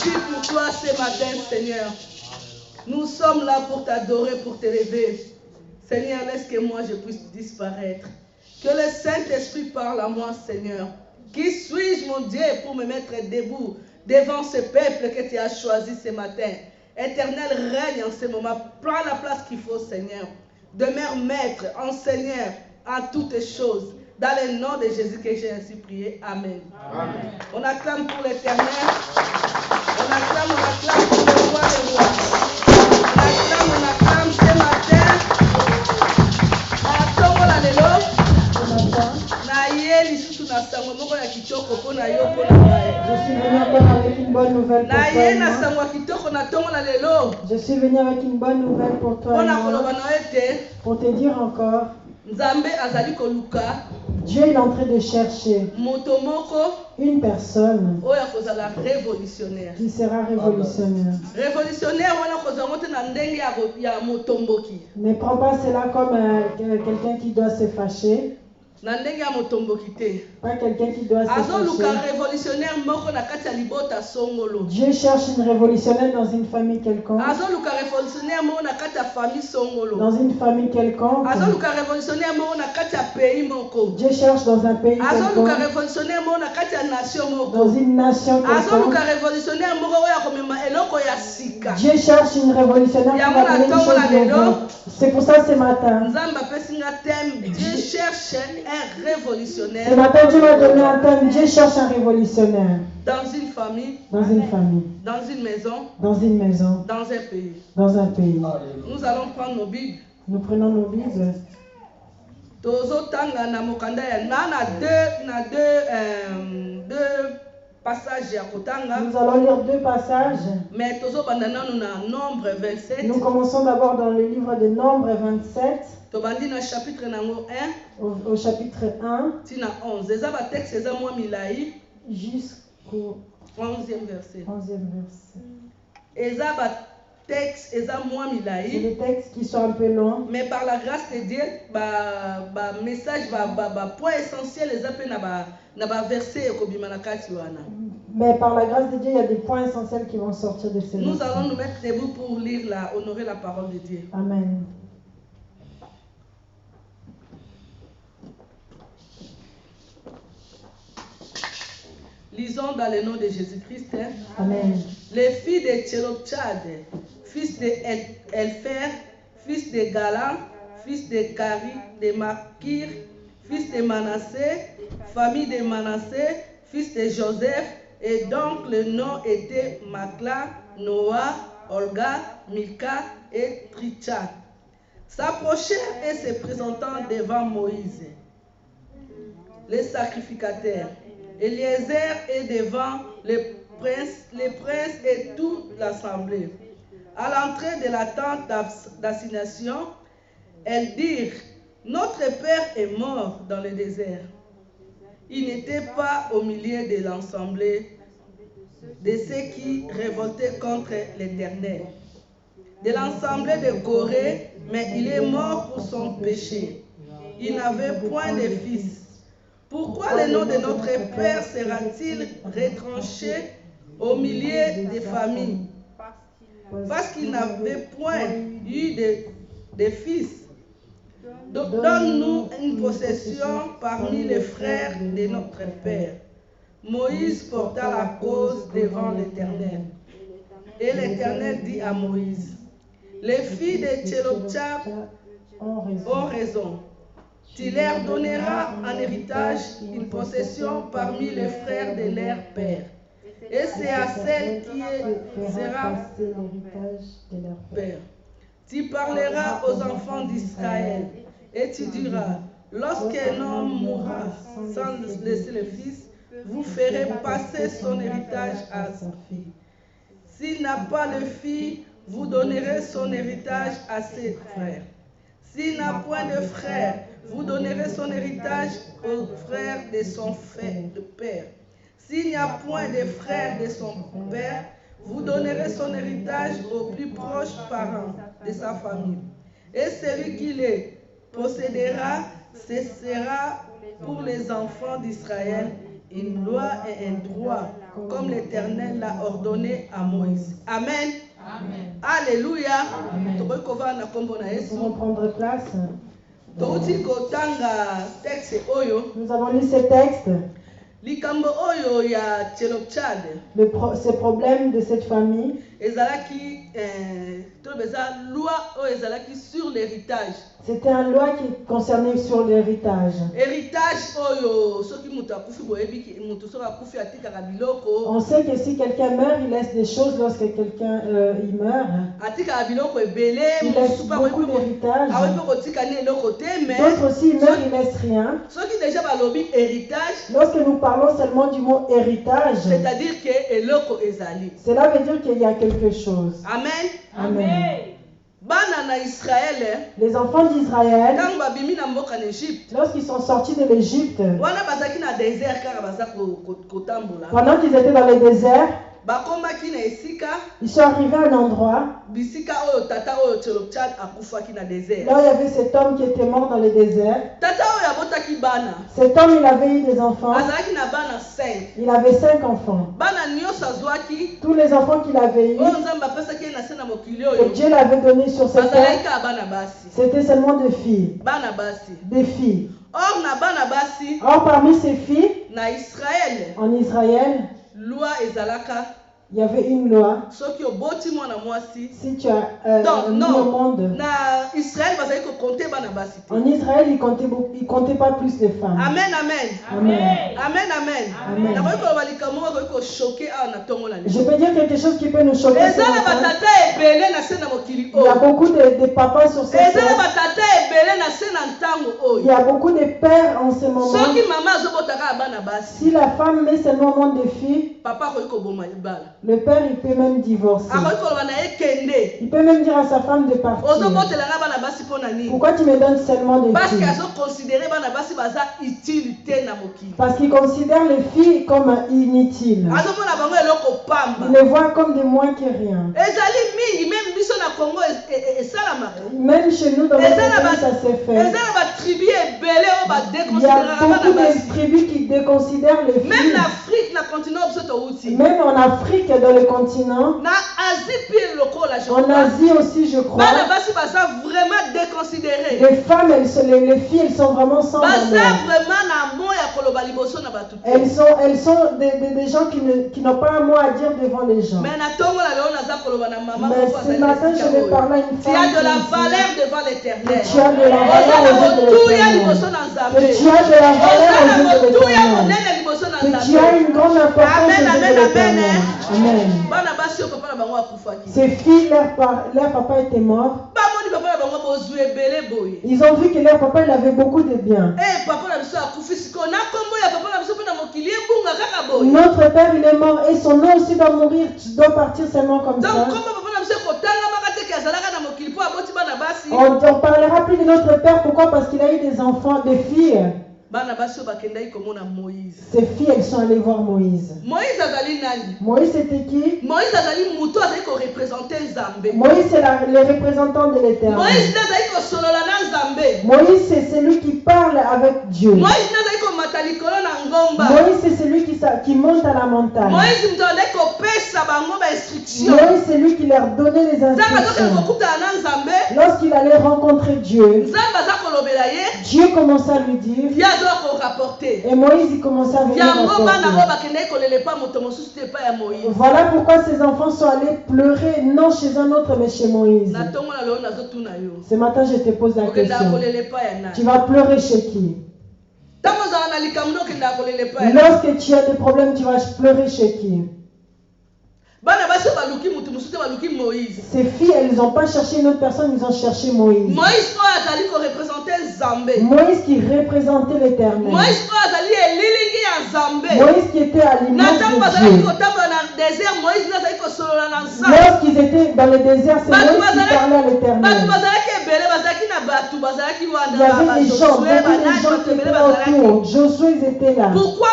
Merci pour toi ce matin, Seigneur. Nous sommes là pour t'adorer, pour t'élever. Seigneur, laisse que moi je puisse disparaître. Que le Saint-Esprit parle à moi, Seigneur. Qui suis-je, mon Dieu, pour me mettre debout devant ce peuple que tu as choisi ce matin? Éternel, règne en ce moment. Prends la place qu'il faut, Seigneur. Demeure maître, enseigneur en toutes choses. Dans le nom de Jésus que j'ai ainsi prié. Amen. Amen. On acclame pour l'Éternel. On acclame pour le roi des rois. On acclame ce matin. Atongola lelo. Na ye lisusu na sango moko ya kitoko po na yo po na bae. Je suis venu encore avec une bonne nouvelle pour Na toi. ye na sango kitoko na tongola lelo. Je suis venu avec une bonne nouvelle pour toi. Po na koloba na ete. Pour te dire encore. Nzambe azali koluka. Dieu est en train de chercher une personne qui sera révolutionnaire. Ne prends pas cela comme quelqu'un qui doit se fâcher. Pas quelqu'un qui doit se fâcher. Dieu cherche une révolutionnaire dans une famille quelconque. Dans une famille quelconque. Dieu cherche dans un pays quelconque. Dans une nation quelconque. Dieu cherche une révolutionnaire qui va donner une chose nouvelle. C'est pour ça ce matin. Dieu cherche un révolutionnaire. Ce matin, Dieu m'a donné un thème. Dieu cherche un révolutionnaire. Dans une famille. Dans une famille. Dans une maison. Dans une maison. Dans un pays. Dans un pays. Nous allons prendre nos Bibles. Nous prenons nos Bibles. Passages à Kotanga. Nous allons lire deux passages. Mais Nombre 27. Nous commençons d'abord dans le livre de Nombre 27. Chapitre 1. Au chapitre 1. Tina 11. Jusqu'au 11e verset. 11e verset. C'est des textes qui sont un peu longs. Mais par la grâce de Dieu, message, point essentiel, verset. Mais par la grâce de Dieu, il y a des points essentiels qui vont sortir de ces Nous allons nous mettre debout pour lire honorer la parole de Dieu. Amen. Lisons dans le nom de Jésus-Christ. Amen. Les filles de Tchelopchad, fils de Elfer, fils de Gala, fils de Kari, de Makir, fils de Manassé, famille de Manassé, fils de Joseph, et donc le nom était Makla, Noah, Olga, Milka et Tricha. S'approchèrent et se présentant devant Moïse, les sacrificateurs. Eliezer est devant les princes et toute l'assemblée. À l'entrée de la tente d'assignation, elles dirent: notre père est mort dans le désert. Il n'était pas au milieu de l'assemblée de ceux qui révoltaient contre l'Éternel, de l'assemblée de Corée, mais il est mort pour son péché. Il n'avait point de fils. Pourquoi le nom de notre Père sera-t-il retranché au milieu des familles? Parce qu'il n'avait point eu de fils. Donne-nous une possession parmi les frères de notre Père. Moïse porta la cause devant l'Éternel. Et l'Éternel dit à Moïse: les filles de Tchelopchad ont raison. Tu leur donneras en héritage une possession parmi les frères de leur père. Et c'est à celle qui sera l'héritage de leur père. Tu parleras aux enfants d'Israël et tu diras: lorsqu'un homme mourra sans laisser le fils, vous ferez passer son héritage à sa fille. S'il n'a pas de fille, vous donnerez son héritage à ses frères. S'il n'a point de frère, vous donnerez son héritage aux frères de son père. S'il n'y a point de frères de son père, vous donnerez son héritage aux plus proches parents de sa famille. Et celui qui les possédera, ce sera pour les enfants d'Israël une loi et un droit comme l'Éternel l'a ordonné à Moïse. Amen. Amen. Alléluia. Nous pouvons prendre place. Nous avons lu ces textes. Ces problèmes de cette famille. Sur l'héritage. C'était une loi qui concernait sur l'héritage. On sait que si quelqu'un meurt, il laisse des choses lorsque quelqu'un il meurt. Il laisse beaucoup d'héritage. D'autres aussi ils meurent, ils ne laissent rien. Lorsque nous parlons seulement du mot héritage, c'est-à-dire que cela veut dire qu'il y a quelque chose. Amen. Amen. Les enfants d'Israël, lorsqu'ils sont sortis de l'Égypte, pendant qu'ils étaient dans le désert, ils sont arrivés à un endroit là où il y avait cet homme qui était mort dans le désert. Cet homme, il avait eu des enfants. Il avait 5 enfants. Tous les enfants qu'il avait eu, que Dieu l'avait donné sur cette terre, c'était seulement des filles. Des filles. Or, parmi ces filles, en Israël, il y avait une loi. Si tu as mis au monde, en Israël, ils comptaient pas plus les femmes. Amen, amen. Amen. Amen, amen. Amen. Je peux dire quelque chose qui peut nous choquer. Il y a beaucoup de papas sur cette terre. Il y a beaucoup de pères en ce moment. Si la femme met seulement au monde des filles, le père, il peut même divorcer. Il peut même dire à sa femme de partir. Pourquoi tu me donnes seulement des filles? Parce qu'il considère les filles comme inutiles. Il les voit comme des moins que rien. Même chez nous, dans notre pays, ça s'est fait. Il y a beaucoup de tribus qui déconsidèrent les filles. Même en Afrique, dans le continent, en Asie aussi, je crois, les femmes, les filles, elles sont vraiment sans valeur. Elles sont des gens qui n'ont pas un mot à dire devant les gens. Mais ce matin, je vais parler à une femme. Tu as de la valeur devant l'Éternel. Tu as de la valeur aux yeux de l'Éternel. Tu as de la valeur aux yeux de l'Éternel. Tu as une grande importance aux yeux de l'Éternel. Amen. Ces filles, leur papa était mort. Ils ont vu que leur papa il avait beaucoup de biens. Notre père il est mort et son nom aussi doit mourir. Tu dois partir seulement comme ça. On ne parlera plus de notre père. Pourquoi? Parce qu'il a eu des enfants, des filles. Ces filles, elles sont allées voir Moïse. Moïse c'était qui? Moïse c'est le représentant de l'Éternel. Moïse c'est celui qui parle avec Dieu. Moïse c'est celui qui monte à la montagne. Moïse c'est lui qui leur donnait les instructions. Lorsqu'il allait rencontrer Dieu, Dieu commença à lui dire. Et Moïse il commença à venir rapporter. Voilà pourquoi ces enfants sont allés pleurer, non chez un autre mais chez Moïse. Ce matin je te pose la question. Tu vas pleurer chez qui? Lorsque tu as des problèmes, tu vas pleurer chez qui? Ces filles, elles n'ont pas cherché une autre personne, ils ont cherché Moïse. Moïse qui représentait l'Éternel. Moïse qui était à l'image de Dieu. Lorsqu'ils étaient dans le désert, c'est Moïse qui parlait à l'Éternel. Il y avait des gens qui étaient autour. Josué, ils étaient là. Pourquoi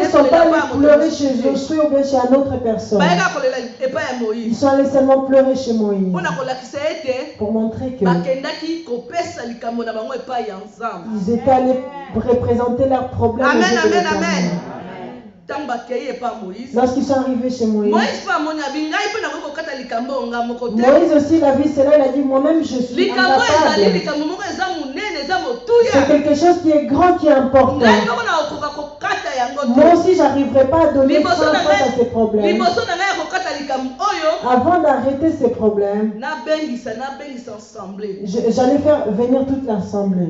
ils ne sont pas allés pleurer chez Josué ou bien chez une autre personne? Ils sont allés seulement pleurer chez Moïse. Pour montrer que ils étaient allés représenter leurs problèmes. Amen, amen, amen. Lorsqu'ils sont arrivés chez Moïse, Moïse aussi il a vu cela, il a dit moi-même je suis incapable. C'est quelque chose qui est grand, qui est important. Moi aussi j'arriverai pas à donner face à ces problèmes. Avant d'arrêter ces problèmes, j'allais faire venir toute l'assemblée.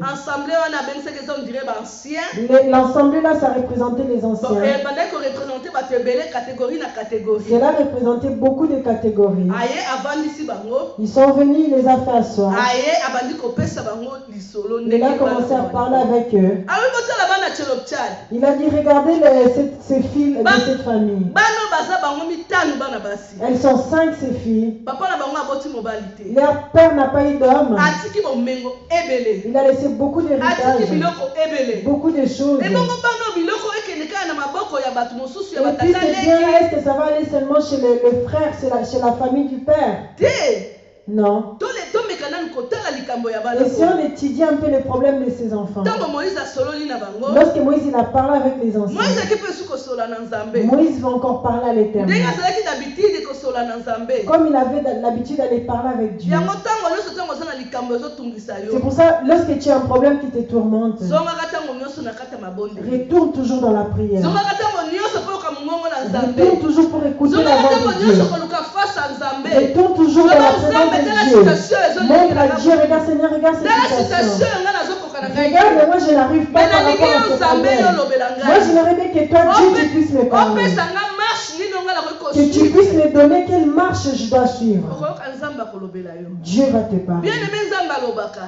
L'assemblée là, ça représentait les anciens. Cela représentait beaucoup de catégories. Ils sont venus, il les a fait asseoir. Il a commencé à parler avec eux. Il a dit regardez ces filles de cette famille. Elles sont 5 ces filles. Leur père n'a pas eu d'homme. Il a laissé beaucoup d'héritage, beaucoup de choses. Et puis c'est bien, est-ce que ça va aller seulement chez les frères, chez la famille du père? Non. Et si on étudie un peu les problèmes de ces enfants, lorsque Moïse il a parlé avec les anciens, Moïse va encore parler à l'Éternel. Comme il avait l'habitude d'aller parler avec Dieu. C'est pour ça, lorsque tu as un problème qui te tourmente, retourne toujours dans la prière. Retourne toujours pour écouter la voix de Dieu. Retourne toujours dans la présence de Dieu. Montre à Dieu, regarde Seigneur, regarde cette situation. Regarde, mais moi je n'arrive pas par rapport à ce problème. Moi je n'aurais bien que toi, Dieu, tu puisses me parler. Que tu puisses me donner quelle marche je dois suivre. Dieu va te parler.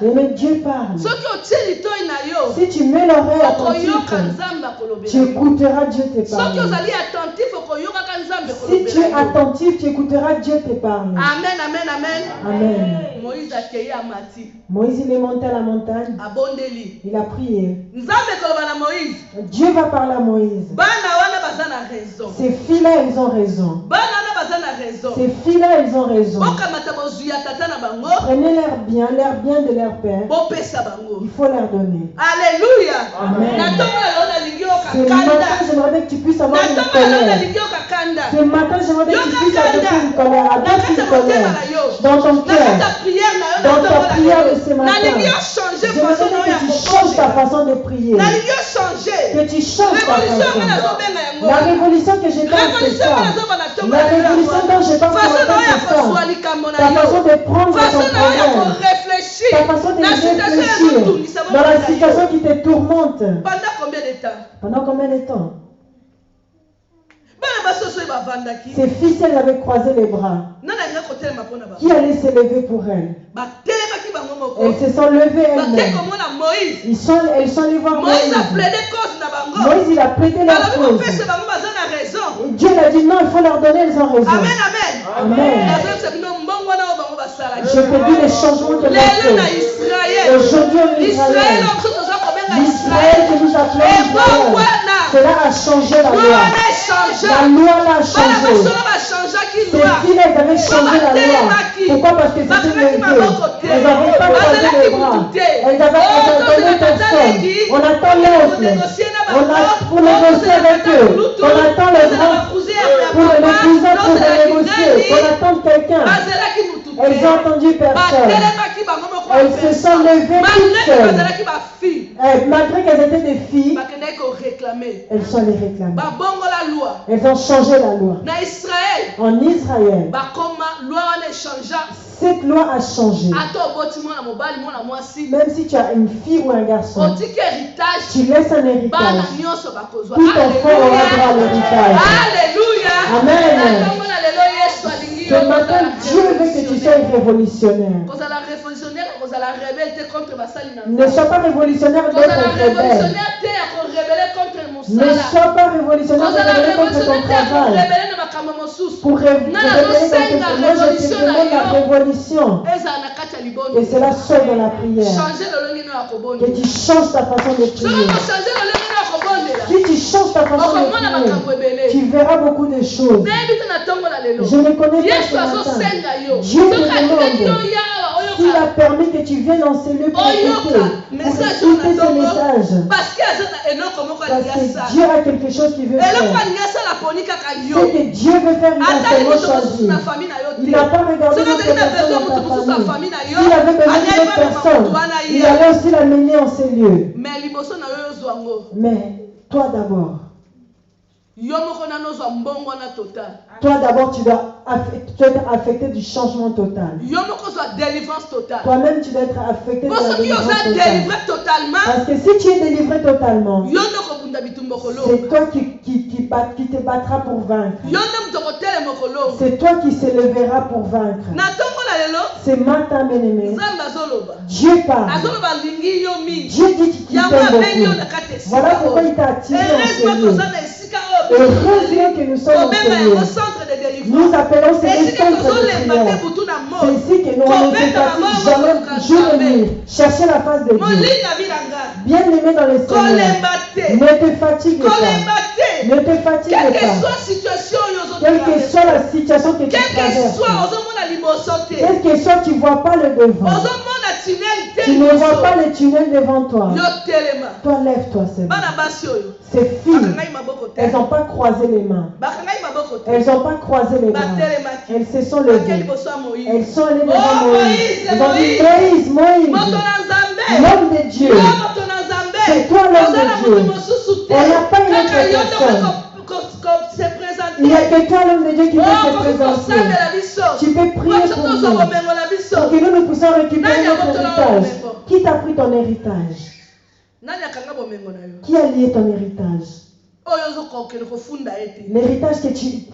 Mais Dieu parle. Si tu mets l'oreille attentive, tu écouteras Dieu te parler. Si tu es attentif, tu écouteras Dieu te parler. Amen, amen, amen. Amen. Moïse il est monté à la montagne. Il a prié. Dieu va parler à Moïse. Ces filles-là, elles ont raison. Ces filles-là, elles ont raison. Prenez leur bien de leur père. Il faut leur donner. Alléluia. Amen. Ce matin, j'aimerais que tu puisses avoir une colère. Ce matin, j'aimerais que tu puisses adopter une colère. Adopte une colère dans ton cœur. Dans ta prière de ce matin. J'aimerais que tu changes ta façon de prier. Que tu changes ta façon. La révolution que je pense, c'est ça. La révolution dont je pense, c'est ça. Ta façon de prendre ton problème. Ta façon de réfléchir dans la situation qui te tourmente. Pendant combien de temps? Ces filles, elles avaient croisé les bras. Qui allait se lever pour elles? Elles se sont levées elles-mêmes. Elles sont allées voir Moïse. Moïse, il a plaidé leur cause. Et Dieu a dit non, il faut leur donner, elles ont raison. Amen, amen. Amen. Je te dis les changements que nous avons fait. Aujourd'hui en Israël. L'Israël que nous appelons Israël. Cela a changé la loi. La loi l'a changé. Ces filles, elles avaient changé la loi. Pourquoi? Parce que c'était levées. Elles n'avaient pas croisé les bras. Elles avaient donné personne. On attend l'autre. Pour négocier avec eux. On attend le grand pour le cousin pour négocier. On attend quelqu'un. Elles ont entendu personne. Elles se sont levées toutes seules. Malgré qu'elles étaient des filles, elles sont allées réclamer. Elles ont changé la loi. En Israël, cette loi a changé. Même si tu as une fille ou un garçon, tu laisses un héritage. Tout enfant aura droit à l'héritage. Amen. Ce matin, Dieu veut que tu sois révolutionnaire. Ne sois pas révolutionnaire d'être rebelle. Ne sois pas révolutionnaire de rebelle contre ton travail. Pour révéler quelque chose, moi je te demande la révolution. Et cela sort dans la prière. Que tu changes ta façon de prier. Si tu changes ta façon de prier, tu verras beaucoup de choses. Je ne connais pas ce matin. Dieu te demande, si Il a permis que tu viennes dans ces lieux pour écouter ce message. Parce que Dieu a quelque chose qu'il veut faire. C'est que Dieu veut faire une affaire choisie. Il n'a pas regardé notre personne dans ta famille. S'il avait besoin d'une personne, il allait aussi l'amener en ces lieux. Mais toi d'abord. Toi d'abord, tu dois être affecté du changement total. Toi-même, tu dois être affecté de la délivrance totale. Parce que si tu es délivré totalement, c'est toi qui te battras pour vaincre. C'est toi qui s'élèvera pour vaincre. C'est matin, bien-aimé. Dieu parle. Dieu dit qu'il t'aime beaucoup. Voilà pourquoi il t'a attiré en ce lieu. Heureusement que nous sommes au centre de délivrance. Nous appelons ces centres de prière. C'est ici que nous allons fatigue jamais jour et nuit. Chercher la face de Dieu. Bien aimé dans le Seigneur. Ne te fatigue pas. Ne te fatigue pas. Quelle que soit la situation que tu traverses. Quelle que soit, tu ne vois pas le devant. Tu ne vois pas le tunnel devant toi. Toi, lève-toi, c'est ces filles, elles n'ont pas croisé les mains. Elles n'ont pas croisé les bras. Elles se sont levées. Elles sont allées devant Moïse. Elles ont dit Moïse, l'homme de Dieu. C'est toi l'homme de Dieu. On n'a pas une autre personne. Il n'y a que toi l'homme de Dieu qui peut se présenter. Tu peux prier pour nous. Pour que nous puissions récupérer notre héritage. Qui t'a pris ton héritage? Qui a lié ton héritage? L'héritage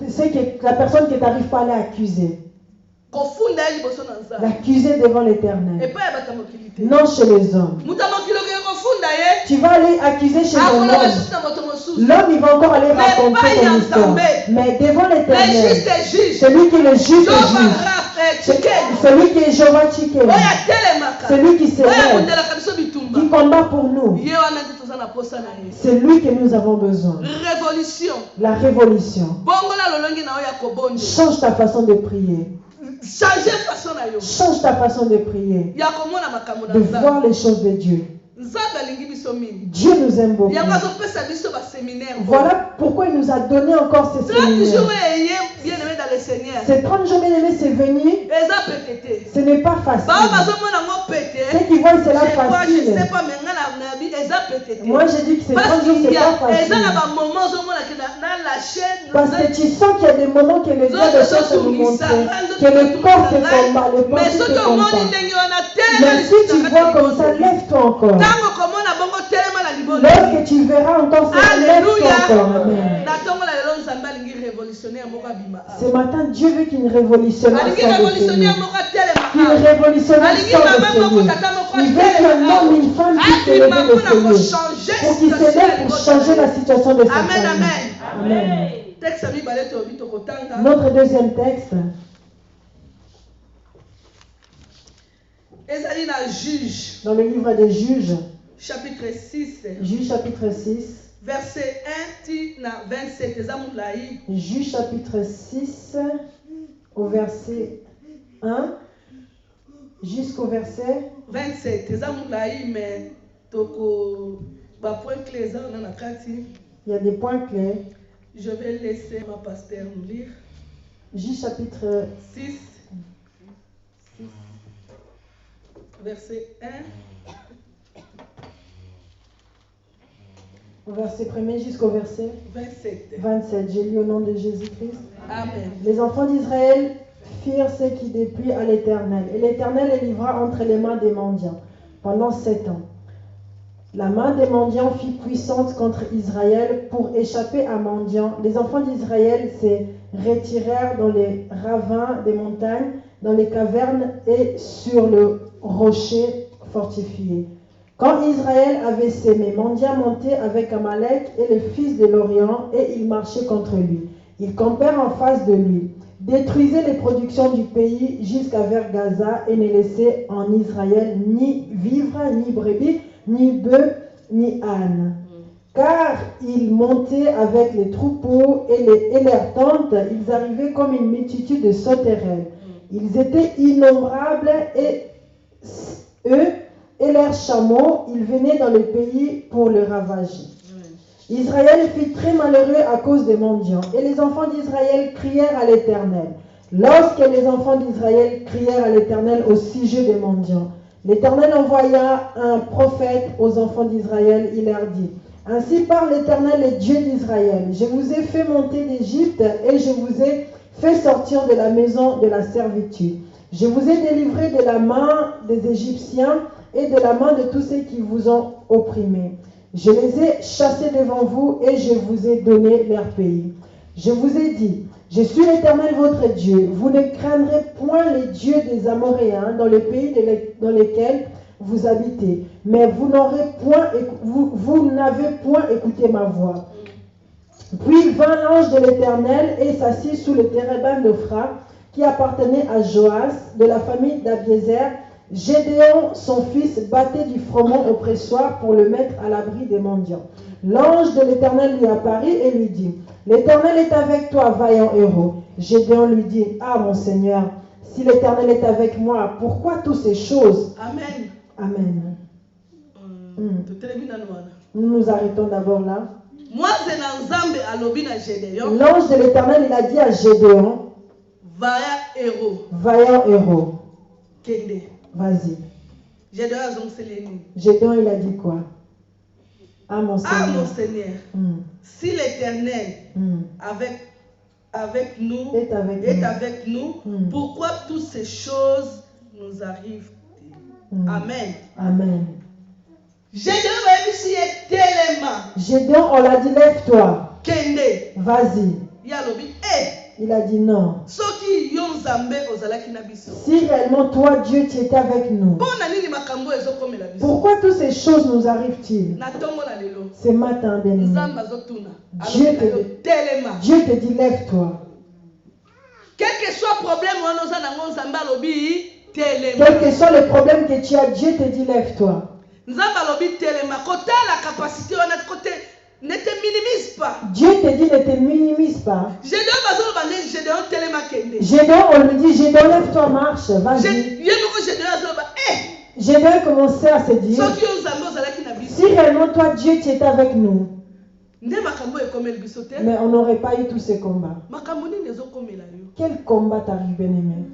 c'est que la personne que tu n'arrives pas à l'accuser. L'accuser devant l'Éternel. Non chez les hommes. Tu vas aller accuser chez l'homme. L'homme, il va encore aller raconter ton histoire. Mais devant l'Éternel, celui qui est le juste juge, celui qui est Jéhovah Tchiké, celui qui s'élève, qui combat pour nous, c'est lui que nous avons besoin. La révolution. Change ta façon de prier. Change ta façon de prier. De voir les choses de Dieu. Dieu nous aime beaucoup. Voilà pourquoi il nous a donné encore ces séminaires. Ces 30 jours bien-aimés, c'est venu. Ce n'est pas facile. Ceux qui voient c'est là facile. Moi je dis que ces 30 jours c'est pas facile. Parce que tu sens qu'il y a des moments que les gars de cherchent à nous montrer que le corps te combat, le pensée te combat. Mais si tu vois comme ça, lève-toi encore. Lorsque tu verras encore ça, lève-toi encore. Amen. Ce matin, Dieu veut qu'il révolutionne sa vie. Qu'il révolutionne il veut qu'un homme, une femme puisse se lever de ce lieu. Pour qu'il se lève pour changer la situation de sa famille. Amen. Notre deuxième texte. Dans le livre des Juges. Chapitre 6. Juge chapitre 6. Verset 1 à 27. Juge chapitre 6 au verset 1 jusqu'au verset 27. Il y a des points clés. Je vais laisser ma pasteur nous lire. Juge chapitre 6. Verset 1. Au verset 1er jusqu'au verset 27. J'ai lu au nom de Jésus-Christ. Amen. Les enfants d'Israël firent ce qui déplut à l'Éternel. Et l'Éternel les livra entre les mains des mendiants pendant 7 ans. La main des mendiants fut puissante contre Israël. Pour échapper à mendiants, les enfants d'Israël se retirèrent dans les ravins des montagnes, dans les cavernes et sur le rocher fortifié. Quand Israël avait sémé, mendiants montaient avec Amalek et les fils de l'Orient, et ils marchaient contre lui. Ils campèrent en face de lui, détruisaient les productions du pays jusqu'à vers Gaza, et ne laissaient en Israël ni vivres, ni brebis, ni bœufs, ni ânes. Car ils montaient avec les troupeaux et leurs tentes, ils arrivaient comme une multitude de sauterelles. Ils étaient innombrables et eux et leurs chameaux, ils venaient dans le pays pour le ravager. Israël fut très malheureux à cause des mendiants, et les enfants d'Israël crièrent à l'Éternel. Lorsque les enfants d'Israël crièrent à l'Éternel au sujet des mendiants, l'Éternel envoya un prophète aux enfants d'Israël. Il leur dit: Ainsi parle l'Éternel, le Dieu d'Israël. Je vous ai fait monter d'Égypte et je vous ai fait sortir de la maison de la servitude. Je vous ai délivré de la main des Égyptiens et de la main de tous ceux qui vous ont opprimés. Je les ai chassés devant vous et je vous ai donné leur pays. Je vous ai dit: je suis l'Éternel votre Dieu. Vous ne craindrez point les dieux des Amoréens dans les pays dans lesquels vous habitez. Mais vous n'avez point écouté ma voix. Puis vint l'ange de l'Éternel et s'assit sous le térébinthe d'Ophra qui appartenait à Joas de la famille d'Abiézer. Gédéon, son fils, battait du froment au pressoir pour le mettre à l'abri des mendiants. L'ange de l'Éternel lui apparut et lui dit: l'Éternel est avec toi, vaillant héros. Gédéon lui dit: ah, mon Seigneur, si l'Éternel est avec moi, pourquoi toutes ces choses? Amen. Amen. Nous nous arrêtons d'abord là. L'ange de l'Éternel, il a dit à Gédéon: vaillant héros. Vas-y. Gédéon, il a dit quoi? Ah, mon Seigneur. Ah, mon Seigneur. Si l'Éternel avec nous, est avec nous, pourquoi toutes ces choses nous arrivent? Amen. Amen. Gédéon, on l'a dit: lève-toi. Vas-y. Il a dit non. Si réellement toi, Dieu, tu étais avec nous, pourquoi toutes ces choses nous arrivent-ils? Ce matin, bien-aimé, Dieu te dit: lève-toi. Quel que soit le problème, quel que soit le problème que tu as, Dieu te dit: lève-toi. Ne te minimise pas. Dieu te dit: ne te minimise pas. Gédéon, on lui dit: Gédéon, lève-toi, marche, vas-y. Gédéon commençait à se dire: si réellement toi, Dieu, tu étais avec nous, mais on n'aurait pas eu tous ces combats. Quel combat t'arrive, bien-aimé?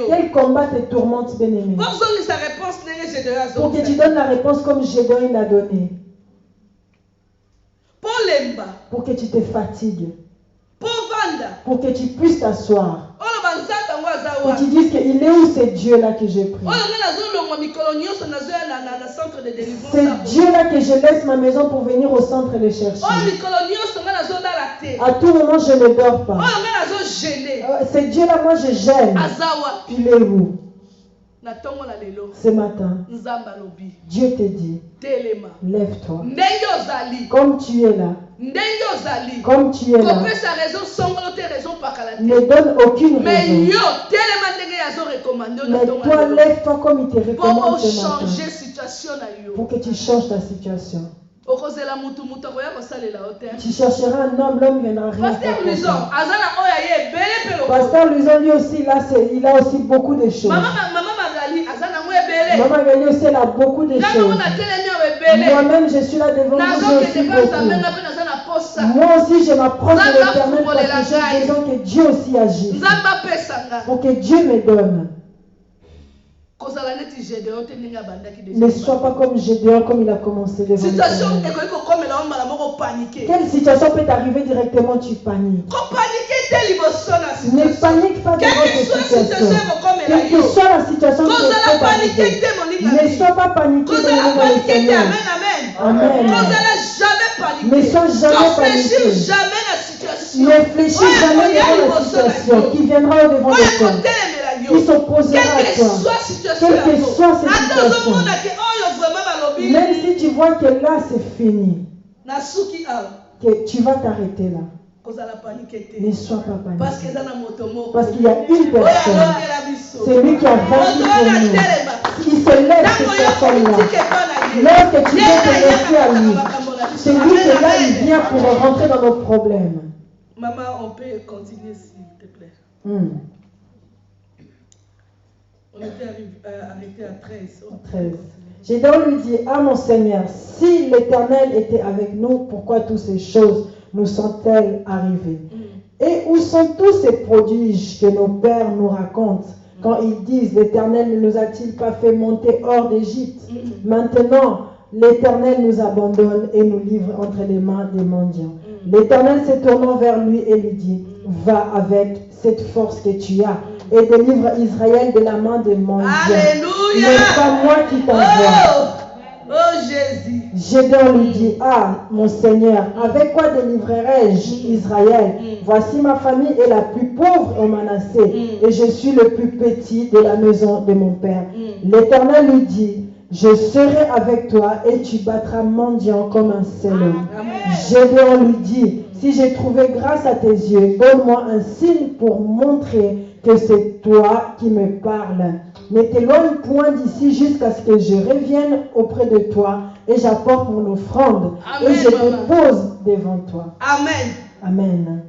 Quel combat te tourmente, bien-aimé? Pour que tu donnes la réponse comme Gédéon il a donné. Pour que tu te fatigues. Pour que tu puisses t'asseoir. Pour que tu dises qu'il est où ce Dieu-là que j'ai pris? C'est Dieu-là que je laisse ma maison pour venir au centre le chercher. À tout moment, je ne dors pas. C'est Dieu-là, moi je gêne. Il est où? Ce matin, Dieu te dit: lève-toi. Comme tu es là. Comme tu es là. Ne donne aucune raison. Mais toi, lève-toi comme il te recommande ce matin. Pour que tu changes ta situation. Tu chercheras un homme, l'homme viendra rien faire pour toi. Pasteur Luzon, lui aussi, il a aussi beaucoup de choses. Maman Gali aussi, elle a beaucoup de choses. Moi-même, je suis là devant vous, j'ai aussi beaucoup. Moi aussi, je m'approche de l'Éternel parce que j'ai besoin que Dieu aussi agisse. Pour que Dieu me donne. Ne sois pas comme Gédéon, comme il a commencé devant l'Éternel. Quelle situation peut t'arriver directement, tu paniques? Ne panique pas devant cette situation. Quelle que soit la situation qui peut t'arriver, ne sois pas paniqué dans le nom du Seigneur. Amen. Ne sois jamais paniqué. Ne réfléchis jamais devant la situation qui viendra au-devant de toi, qui s'opposera à toi. Quelle que soit cette situation, même si tu vois que là c'est fini, que tu vas t'arrêter là. Ne sois pas paniqué. Parce qu'il y a une personne, c'est lui qui a vaincu pour nous, qui se laisse cette personne-là. Lorsque tu veux te laisser à lui, c'est lui qui est là, il vient pour rentrer dans nos problèmes. Maman, on peut continuer s'il te plaît. On était arrêté à 13. 13. Gédéon lui dit, ah mon Seigneur, si l'Éternel était avec nous, pourquoi toutes ces choses nous sont-elles arrivées? Et où sont tous ces prodiges que nos pères nous racontent quand ils disent, l'Éternel ne nous a-t-il pas fait monter hors d'Égypte? Maintenant, l'Éternel nous abandonne et nous livre entre les mains des mendiants. L'Éternel se tournant vers lui et lui dit, va avec cette force que tu as et délivre Israël de la main des mendiants. Alléluia! N'est pas moi qui t'envoie. Oh Jésus! Gédéon lui dit, ah mon Seigneur, avec quoi délivrerai-je Israël? Voici ma famille est la plus pauvre au Manassé et je suis le plus petit de la maison de mon père. L'Éternel lui dit, je serai avec toi et tu battras mendiant comme un seul homme. Gédéon lui dit, si j'ai trouvé grâce à tes yeux, donne-moi un signe pour montrer que c'est toi qui me parles. Ne t'éloigne point d'ici jusqu'à ce que je revienne auprès de toi et j'apporte mon offrande. Amen, et je me pose devant toi. Amen. Amen.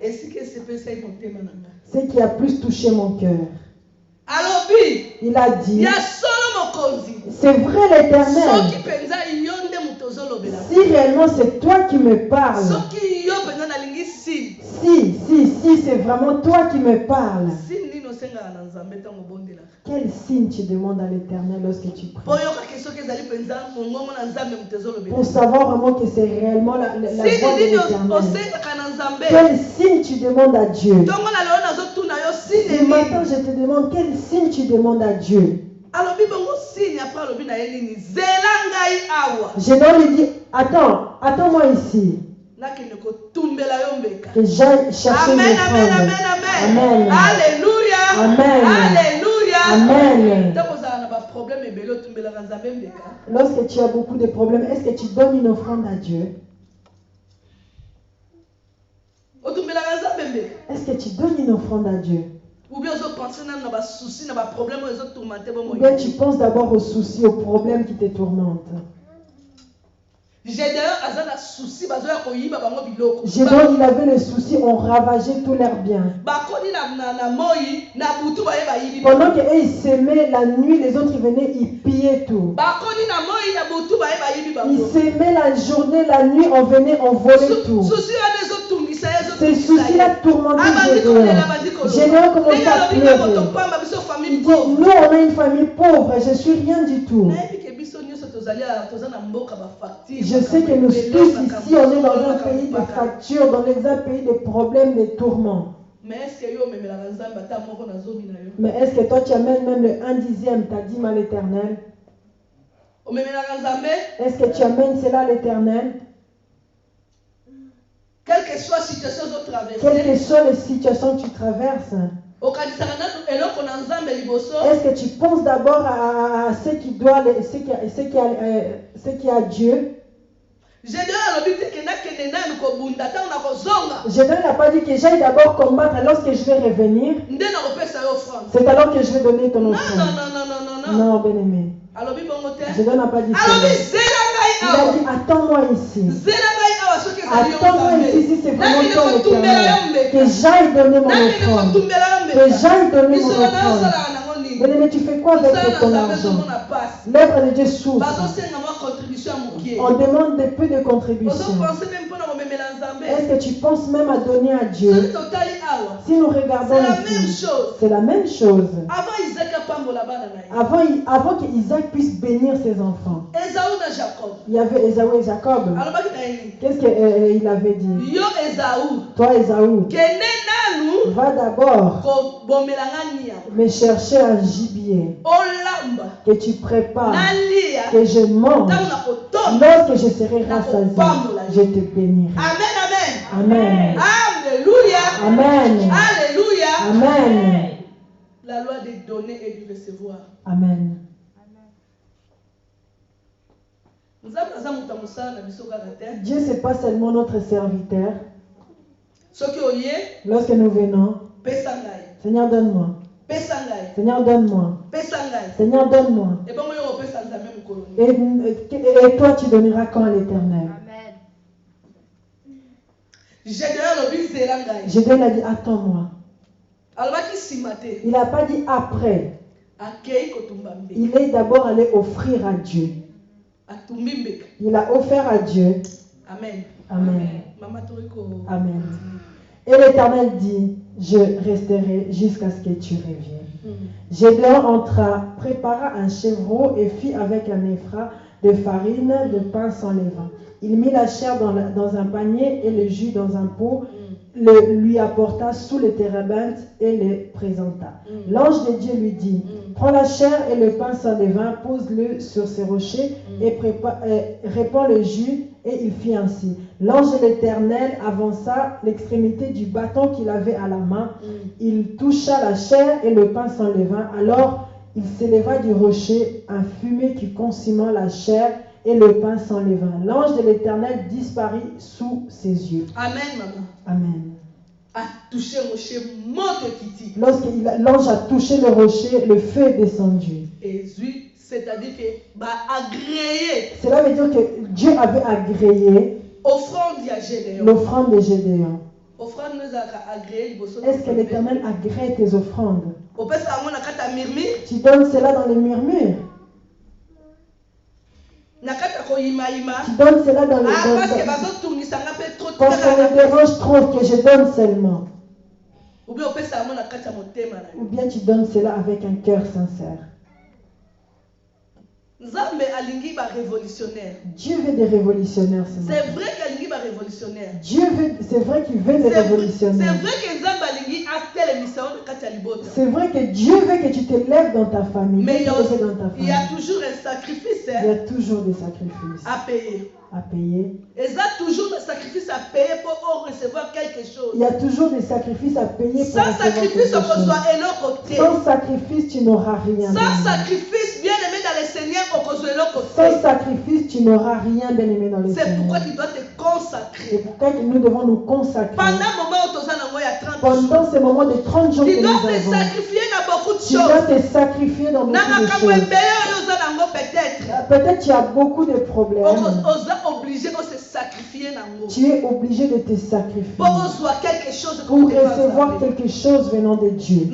Et ce qui a plus touché mon cœur. Il a dit, c'est vrai l'Éternel. Si réellement c'est toi qui me parles, si c'est vraiment toi qui me parles, quel signe tu demandes à l'Éternel lorsque tu pries? Pour savoir vraiment que c'est réellement la voix de l'Éternel. Quel signe tu demandes à Dieu? Ce matin, je te demande quel signe tu demandes à Dieu. Gédéon lui dit, attends-moi ici. Que j'aille chercher amen, mes amen, frères. amen, Amen. Alléluia. Amen. Alléluia. Amen. Lorsque tu as beaucoup de problèmes, est-ce que tu donnes une offrande à Dieu? Est-ce que tu donnes une offrande à Dieu? Ou bien tu penses d'abord aux soucis, aux problèmes qui te tourmentent? Gédéon, il avait le souci, on ravageait tous leurs biens. Pendant qu'ils s'aimaient la nuit, les autres venaient, ils pillaient tout. Ils s'aimaient la journée, la nuit, on venait, on volait tout. Ces soucis-là tourmentaient Gédéon. Gédéon commençait à pleurer. Il dit, nous on a une famille pauvre, je ne suis rien du tout. Je sais que nous tous ici, on est dans un pays de factures, dans un pays de problèmes, de tourments. Mais est-ce que toi tu amènes même le 1/10 ta dîme à l'Éternel? Est-ce que tu amènes cela à l'Éternel? Quelle que soit la situation que tu traverses. Quelles que soient les situations que tu traverses. Est-ce que tu penses d'abord à ce qui doit, ce qui a Dieu? Gédéon n'a pas dit que j'aille d'abord combattre lorsque je vais revenir. C'est alors que je vais donner ton offrande. Non, bien-aimé. Gédéon n'a pas dit ça. Il a dit attends-moi ici. Attends-moi ici si c'est vraiment toi l'Éternel. Que j'aille donner mon offrande. Que j'aille donner mon offrande. Mais tu fais quoi avec ton argent? L'œuvre de Dieu souffre. On demande des peu de contributions. Est-ce que tu penses même à donner à Dieu? Si nous regardons ici, c'est la même chose. Avant qu'Isaac puisse bénir ses enfants, il y avait Ésaü et Jacob. Qu'est-ce qu'il avait dit? Toi Ésaü, va d'abord me chercher un gibier que tu prépares, que je mange. Lorsque je serai rassasié, je te bénirai. Amen. Alléluia. Amen. Alléluia. Amen. La loi de donner et de recevoir. Amen. Dieu, ce n'est pas seulement notre serviteur. Lorsque nous venons, Seigneur, donne-moi. Seigneur, donne-moi. Seigneur, donne-moi. Et toi, tu donneras quand à l'Éternel? Gédéon a dit attends-moi. Il n'a pas dit après. Il est d'abord allé offrir à Dieu. Il a offert à Dieu. Amen. Amen. Amen. Et l'Éternel dit, je resterai jusqu'à ce que tu reviennes. Gédéon entra, prépara un chevreau et fit avec un épha de farine de pain sans levain. Il mit la chair dans un panier et le jus dans un pot, le lui apporta sous le térébinthe et le présenta. L'ange de Dieu lui dit, prends la chair et le pain sans levain, pose-le sur ces rochers et répands le jus. Et il fit ainsi. L'ange de l'Éternel avança l'extrémité du bâton qu'il avait à la main. Il toucha la chair et le pain sans levain. Alors il s'éleva du rocher un fumée qui consumant la chair et le pain sans levain. L'ange de l'Éternel disparut sous ses yeux. Amen, maman. Amen. A touché le rocher, monte Kitty. Lorsque l'ange a touché le rocher, le feu est descendu. Et c'est-à-dire que agréé. Cela veut dire que Dieu avait agréé l'offrande de Gédéon. Est-ce que l'Éternel agrée tes offrandes? Tu donnes cela dans les murmures. Tu donnes cela dans les parce qu'on me dérange trop que je donne seulement. Ou bien tu donnes cela avec un cœur sincère. Dieu veut des révolutionnaires. C'est vrai qu'il veut des révolutionnaires. C'est vrai qu'il veut des révolutionnaires. C'est vrai que Dieu veut que tu te lèves dans ta famille. Mais il y a toujours un sacrifice. Il y a toujours des sacrifices à payer. À payer. Il y a toujours des sacrifices à payer pour recevoir quelque chose. Il y a toujours des sacrifices à payer pour sans sacrifice, sans sacrifice, tu n'auras rien. Sans sacrifice, bien aimé dans le Seigneur, sans sacrifice, tu n'auras rien, bien aimé dans le Seigneur. C'est pourquoi tu dois te consacrer. C'est pourquoi nous devons nous consacrer. Pendant ce moment de 30 jours, tu dois te sacrifier dans beaucoup de choses. Tu dois te sacrifier dans beaucoup de choses. Peut-être tu as beaucoup de problèmes. Tu es obligé de te sacrifier pour recevoir quelque chose venant de Dieu.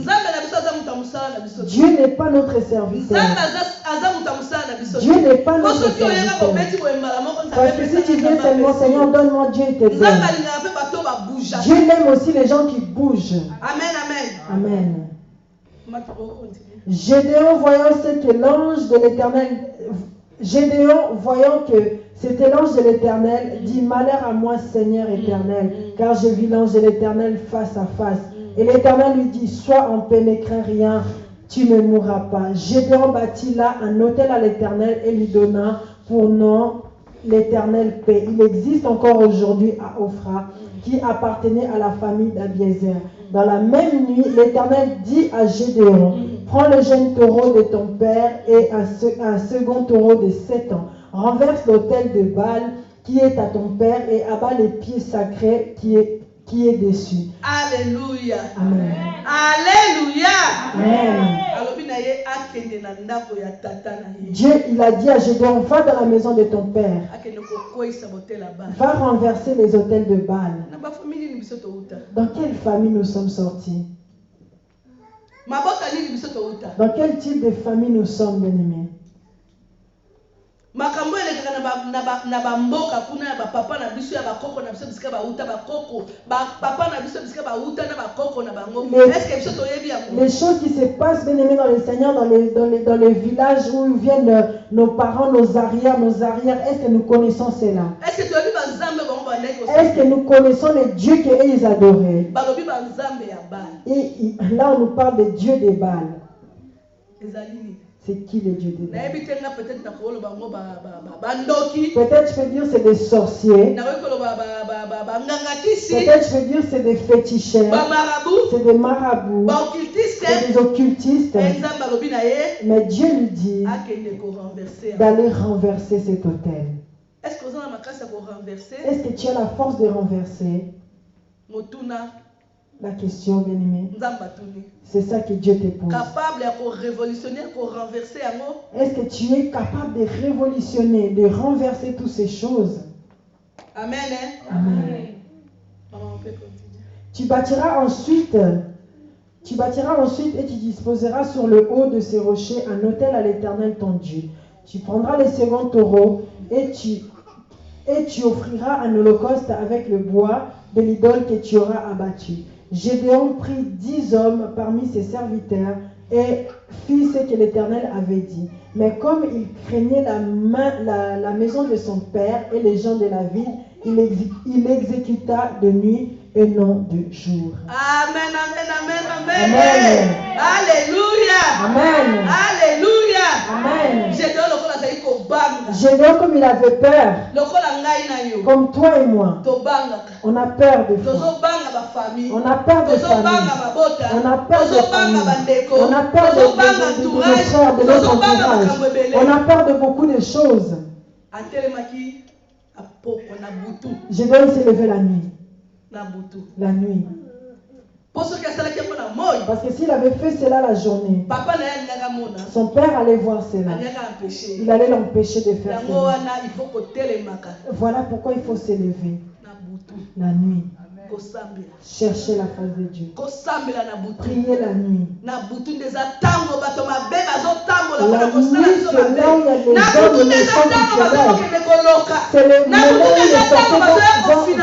Dieu n'est pas notre serviteur. Dieu n'est pas notre serviteur. Parce que si tu viens seulement, Seigneur, donne-moi Dieu et te donne. Dieu aime aussi les gens qui bougent. Amen, amen. Amen. Gédéon voyant que l'ange de l'Éternel, c'était l'ange de l'Éternel, dit, malheur à moi, Seigneur éternel, car je vis l'ange de l'Éternel face à face. Et l'Éternel lui dit, sois en paix, ne crains rien, tu ne mourras pas. Gédéon bâtit là un autel à l'Éternel et lui donna pour nom l'Éternel paix. Il existe encore aujourd'hui à Ophra, qui appartenait à la famille d'Abiézer. Dans la même nuit, l'Éternel dit à Gédéon, prends le jeune taureau de ton père et un second taureau de 7 ans. Renverse l'autel de Baal qui est à ton père et abat les pieds sacrés qui est dessus. Alléluia. Amen. Alléluia. Amen. Dieu, il a dit à Gédéon, va dans la maison de ton père. Va renverser les autels de Baal. Dans quelle famille nous sommes sortis? Dans quel type de famille nous sommes, bien-aimés? makambo elekaka na bamboka kuna ya bapapa na biso ya bakoko na biso bisika bauta bakoko papa na biso bisika bauta na bakoko na bango. Est-ce que biso toyebi yango? Les choses qui se passent, bien aimés, dans le Seigneur, dans les villages où viennent nos parents, nos arrières, est-ce que nous connaissons cela? Est-ce que toyebi banzambe bango bandeko? Est-ce que nous connaissons les dieux qu'ils adoraient? Balobi banzambe ya Baal. Et là on nous parle des dieux de Baal. C'est qui les dieux de Baal? Peut-être je peux dire c'est des sorciers. Peut-être je peux dire c'est des féticheurs. C'est des marabouts. C'est des occultistes. Mais Dieu lui dit d'aller renverser cet autel. Est-ce que tu as la force de renverser? La question, bien-aimé, c'est ça que Dieu te pose. Est-ce que tu es capable de révolutionner, de renverser toutes ces choses? Amen. Amen. Tu bâtiras ensuite Tu bâtiras ensuite et tu disposeras sur le haut de ces rochers un autel à l'Éternel ton Dieu. Tu prendras les seconds taureaux et tu offriras un holocauste avec le bois de l'idole que tu auras abattu. Gédéon prit 10 hommes parmi ses serviteurs et fit ce que l'Éternel avait dit. Mais comme il craignait la maison de son père et les gens de la ville, il exécuta de nuit et non de jour. Amen, amen, amen, amen. Amen. Alléluia. Amen. Alléluia. Amen. Gédéon, comme il avait peur, comme toi et moi, on a peur de foi. On a peur de famille. On a peur de famille. On a peur de nos frères, de notre entourage. On a peur de beaucoup de choses. Gédéon s'est levé la nuit. La nuit. Parce que s'il avait fait cela la journée, son père allait voir cela. Il allait l'empêcher de faire cela. Voilà pourquoi il faut s'élever la nuit. Chercher la face de Dieu. Prier la nuit. La nuit, c'est là où il y a les hommes c'est le moment où les sorciers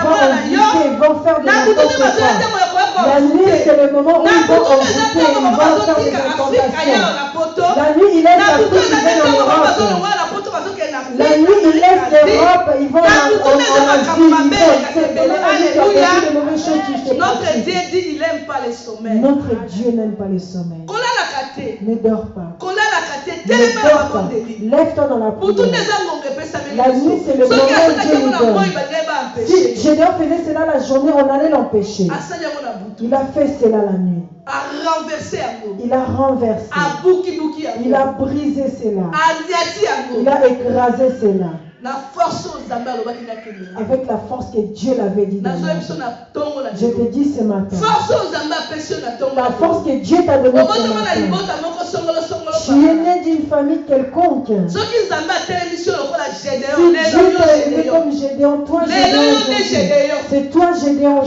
vont faire de n'importe quoi. La nuit, c'est le moment où ils vont envoûter, ils vont faire des incantations. La nuit, il laisse l'Afrique, ils viennent en Europe. La nuit, ils laissent l'Europe, ils vont en Asie. Notre Dieu dit il n'aime pas les sommeils. Notre Dieu n'aime pas les sommeils. Ne dors pas. Ne dors pas. Lève-toi dans la prière. La nuit, c'est le moment où Dieu nous donne. Si Gédéon faisait cela la journée, on allait l'empêcher. Il a fait cela la nuit. Il a renversé. Il a brisé cela. Il a écrasé cela. Avec la force que Dieu l'avait dit. Je te dis ce matin. La force que Dieu t'a donnée ce matin. Tu es né d'une famille quelconque. Si Dieu t'a élevé comme Gédéon, toi Gédéon, c'est toi Gédéon.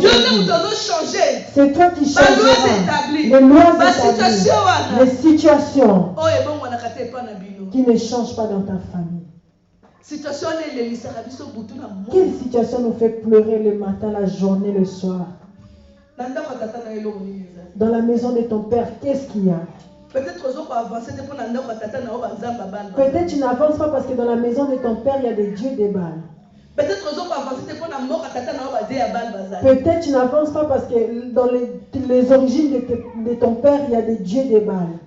C'est toi qui changeras les lois établies, les situations qui ne changent pas dans ta famille. Quelle situation nous fait pleurer le matin, la journée, le soir? Dans la maison de ton père, qu'est-ce qu'il y a? Peut-être tu n'avances pas parce que dans la maison de ton père, il y a des dieux des Baals. Peut-être tu n'avances pas parce que dans les origines de ton père, il y a des dieux des Baals.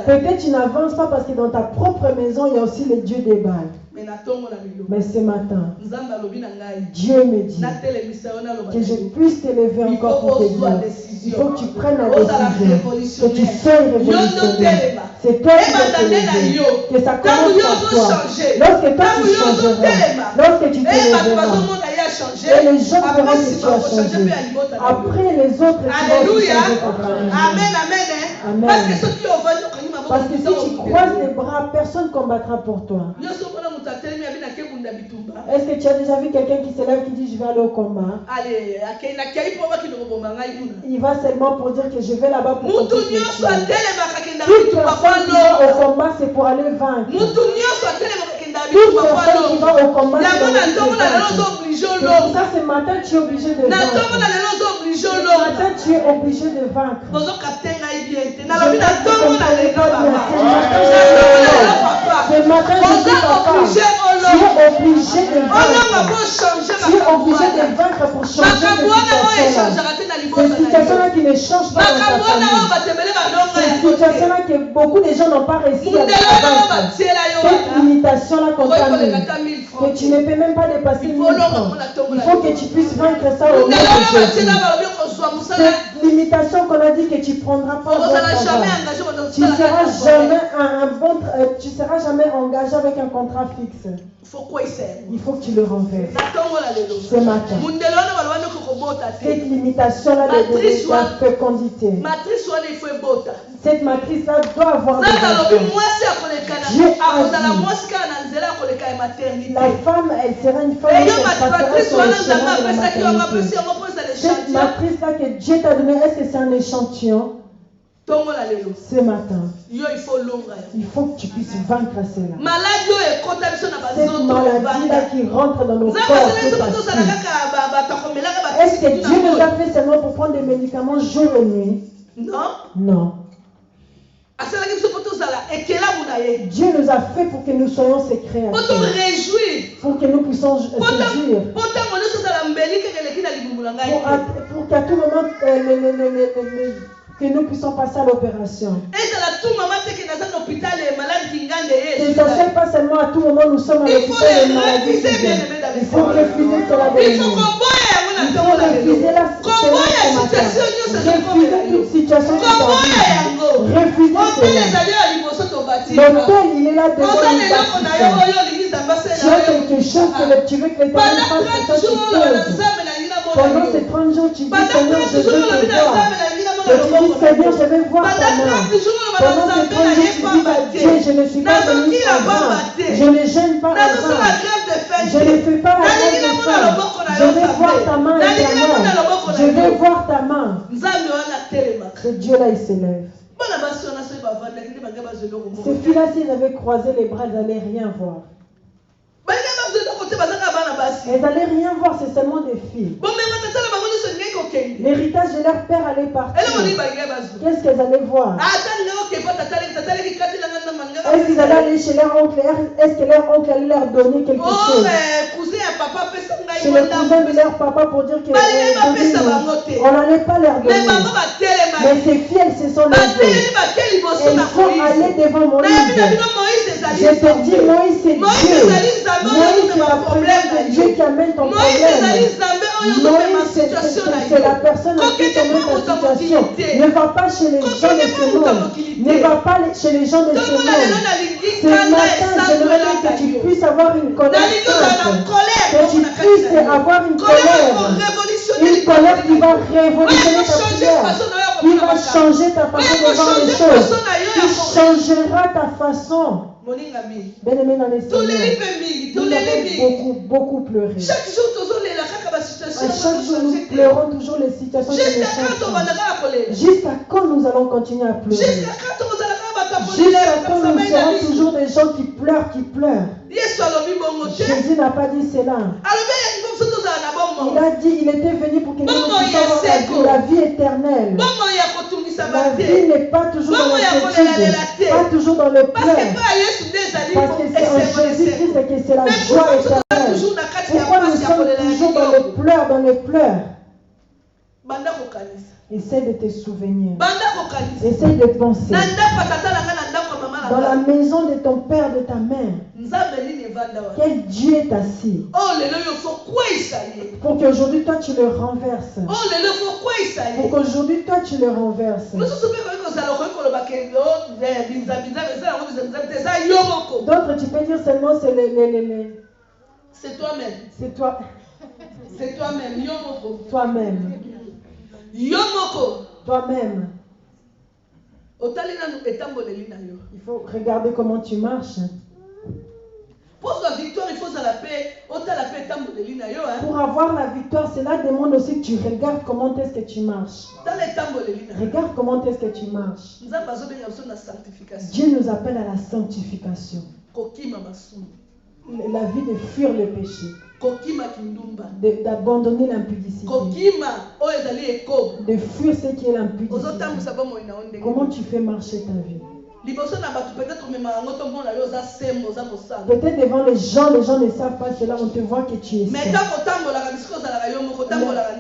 Peut-être tu n'avances pas parce que dans ta propre maison, il y a aussi les dieux des Baals. Mais ce matin, Dieu me dit que je puisse t'élever encore pour te dire. Il faut que tu prennes la décision, que tu sois révolutionnaire. C'est toi qui vas t'élever, que ça commence par toi. Lorsque toi tu changeras, lorsque tu t'élèveras, et les gens verront que tu as changé. Après les autres, tu vas changer ta famille. Amen. Parce que si tu croises les bras, personne ne combattra pour toi. Est-ce que tu as déjà vu quelqu'un qui se lève qui dit je vais aller au combat? Il va seulement pour dire que je vais là-bas pour combattre. Toute personne qui va au combat, c'est pour aller vaincre. Toute personne qui va au combat, c'est pour aller vaincre. Ça, ce matin, tu es obligé de vaincre. Ce matin, tu es obligé de vaincre. Ce matin, je dis papa, tu es obligé de vaincre. Tu es obligé de vaincre pour changer cette situation-là qui ne change pas dans ta famille. Cette situation-là que beaucoup de gens n'ont pas réussi à vaincre. Cette limitation-là qu'on t'a mis, que tu ne peux même pas dépasser 1000 francs. Il faut que tu puisses vaincre ça au nom de Jésus. Cette limitation qu'on a dit que tu ne prendras pas un bon travail. Tu ne seras jamais engagé avec un contrat fixe. Il faut que tu le renverses ce matin. Cette limitation-là de la fécondité. Cette matrice-là doit avoir des enfants. Dieu a dit, la femme, elle sera une femme qui passera sur le chemin de la maternité. Cette matrice-là que Dieu t'a donnée, est-ce que c'est un échantillon? Ce matin, il faut que tu puisses vaincre cela. Cette maladie-là qui rentre dans nos corps. Est-ce que Dieu nous a fait seulement pour prendre des médicaments jour et nuit? Non. Dieu nous a fait pour que nous soyons ses créateurs. Pour que nous puissions se réjouir. Pour qu'à tout moment, que nous puissions passer à l'opération. Que ce ne soit pas seulement à tout moment nous sommes à l'hôpital et maladie. Il faut refuser cela de nous. Il faut refuser la situation. Refuser toute situation qui t'arrive. Refuser cela. L'hôtel, il est là devant une bâtisse. Tu as quelque chose que tu veux que l'Éternel fasse pour toi, tu poses. Pendant ces 30 jours, tu dis, Seigneur, je veux te voir. Et tu dis, Seigneur, je vais voir ta main. Pendant ces 30 jours, tu dis à Dieu, je ne suis pas venu avant. Je ne gêne pas avant. Je ne fais pas la grève de faim. Je vais voir ta main éternelle. Je vais voir ta main. Ce Dieu-là, il s'élève. Ces filles-là, s'ils avaient croisé les bras, elles n'allaient rien voir. Elles n'allaient rien voir, c'est seulement des filles. L'héritage de leur père allait partir. Qu'est-ce qu'elles allaient voir? Est-ce qu'ils allaient aller chez leur oncle? Est-ce que leur oncle allait leur donner quelque chose? Chez le cousin de leur papa pour dire que on n'allait pas leur donner. Mais ces filles, elles se sont levées. Elles sont allées devant Moïse. Je te dis, Moïse, c'est Dieu. Moïse, c'est la présence de Dieu qui amène ton problème. Moïse, c'est la personne qui amène ta situation. Ne va pas chez les gens de ce monde. Ne va pas chez les gens de ce monde. Ce matin, j'aimerais que tu puisses avoir une colère. Que tu puisses avoir une colère. Une colère qui va révolutionner ta prière. Qui va changer ta façon de voir les choses. Qui changera ta façon. Bien-aimé dans les Seigneurs, nous avons beaucoup pleuré. À chaque jour, nous pleurons toujours les situations qui nous changent. Jusqu'à quand nous allons continuer à pleurer? Jusqu'à quand nous serons toujours des gens qui pleurent? Jésus n'a pas dit cela. Il a dit, il était venu pour que nous puissions avoir la vie éternelle. La vie n'est pas toujours dans l'inquiétude, pas toujours dans le pleur. Parce que c'est en Jésus-Christ que c'est la joie éternelle. Pourquoi nous sommes toujours dans les pleurs? Essaye de te souvenir. Essaye de penser. Dans la maison de ton père, de ta mère, quel Dieu est assis pour qu'aujourd'hui toi tu le renverses. Pour qu'aujourd'hui toi tu le renverses. D'autres tu peux dire seulement c'est c'est toi-même. C'est toi. C'est toi-même. Toi-même. Toi-même. Il faut regarder comment tu marches. Pour la victoire, il faut la paix. Pour avoir la victoire, cela demande aussi que tu regardes comment est-ce que tu marches. Regarde comment est-ce que tu marches. Dieu nous appelle à la sanctification. La vie de fuir le péché. D'abandonner l'impudicité. De fuir ce qui est l'impudicité. Comment tu fais marcher ta vie? Peut-être devant les gens ne savent pas cela, on te voit que tu es saint.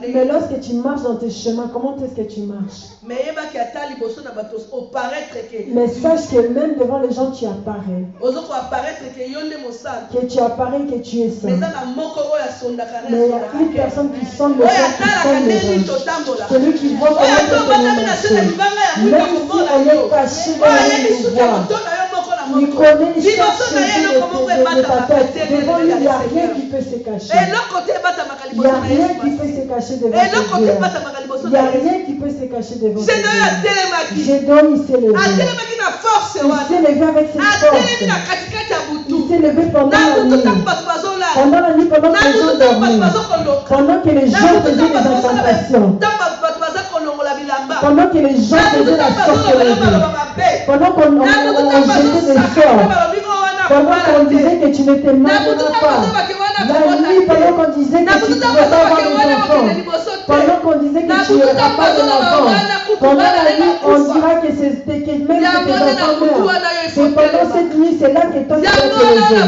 Mais lorsque tu marches dans tes chemins, comment est-ce que tu marches? Mais sache que même devant les gens, tu apparais. Que tu apparais, que tu es saint. Mais il y a une personne qui sonne le sang, qui sonne les gens. Celui qui voit comment tu marcher. Même si on est caché dans les voir. Il connaît chaque cheveu de ta tête. Devant lui, il n'y a rien qui peut se cacher. Il n'y a rien qui peut se cacher devant Dieu. Il n'y a rien qui peut se cacher devant Dieu. Gédéon, il s'est levé. s'est levé avec ses forces. Il s'est levé pendant la nuit. Pendant la nuit, pendant que les gens dormaient. Pendant que les gens faisaient des incantations. Pendant que les gens faisaient la sorcellerie. Pendant qu'on jetait des sorts. Pendant qu'on disait que tu ne te marieras pas. La nuit, pendant qu'on disait que tu ne pouvais pas avoir des enfants. Pendant qu'on disait que tu n'auras pas d'enfants. Pendant la nuit, on dira que c'était que même que tes enfants meurent. C'est pendant cette nuit, c'est là que toi tu dois te lever.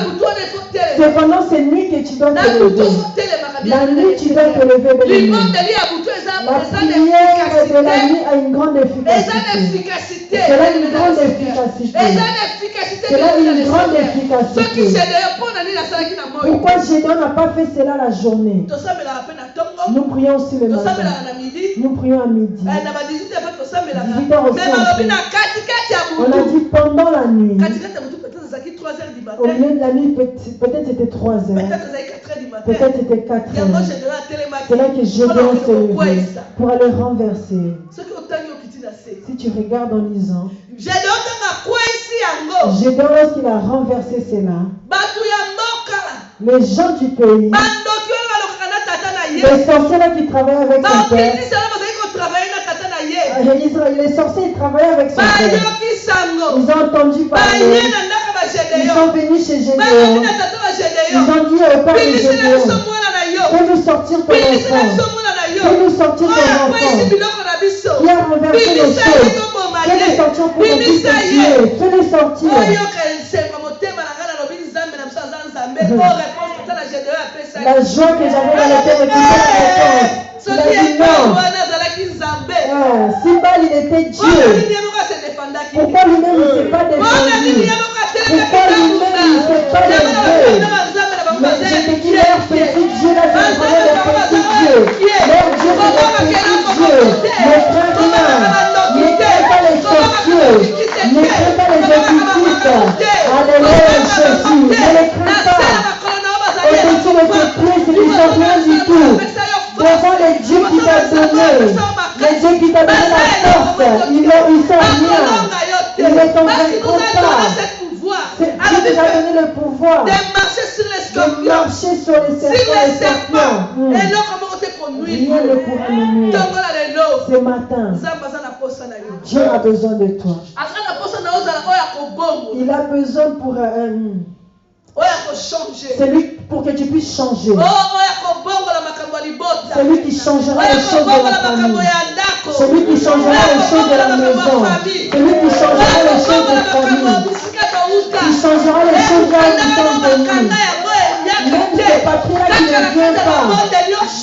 C'est pendant cette nuit que tu dois te lever. La nuit, tu dois te lever de nuit. La prière de la nuit a une grande efficacité. C'est là une grande efficacité. C'est là une grande efficacité. Pourquoi Gédéon n'a pas fait cela la journée? Nous prions aussi le matin. Nous prions à midi. 18h aussi. On a dit pendant la nuit. Au milieu de la nuit, peut-être c'était 3 heures. Peut-être c'était 4 heures. C'est là que Gédéon s'est levé pour aller renverser. Si tu regardes en lisant, Gédéon, lorsqu'il a renversé cela, les gens du pays, les sorciers là qui travaillent avec son père, les sorciers ils travaillaient avec son père. Ils ont entendu parler. Ils sont venus chez Gédéon. Ils ont dit au père de Gédéon, fais-nous sortir ton enfant. Fais-nous sortir ton enfant. Qui a renversé les choses. Fais-les sortir pour qu'on puisse tuer. Fais-les sortir. La joie que j'avais dans le cœur était la réponse. Il a dit non. Si Baal il était Dieu, pourquoi lui-même il ne s'est pas défendu? Pourquoi lui-même il ne s'est pas levé? Mais j'étais qui leur petit Dieu là, je prenais le petit Dieu. Leur Dieu c'est le petit Dieu. Ne crains rien. Ne crains pas les sorciers. Ne crains pas les occultistes. Alléluia Jésus. Ne les crains pas. Au-dessus de tes pieds, c'est qu'ils ne sont rien du tout. Devant les dieux qui t'a donné, les dieux qui t'a donné la force, ils sont rien. Ils ne t'en vaincront pas. C'est Dieu qui t'a donné le pouvoir de marcher sur les serpents et scorpions. Rien ne pourra nous nuire. Ce matin, Dieu a besoin de toi. Il a besoin pour c'est lui pour que tu puisses changer. C'est lui qui changera les choses de la famille. C'est lui qui changera les choses de la maison. C'est lui qui changera les choses de la famille. Il changera les choses là où nous sommes venus. Même ces papiers-là qui ne viennent pas,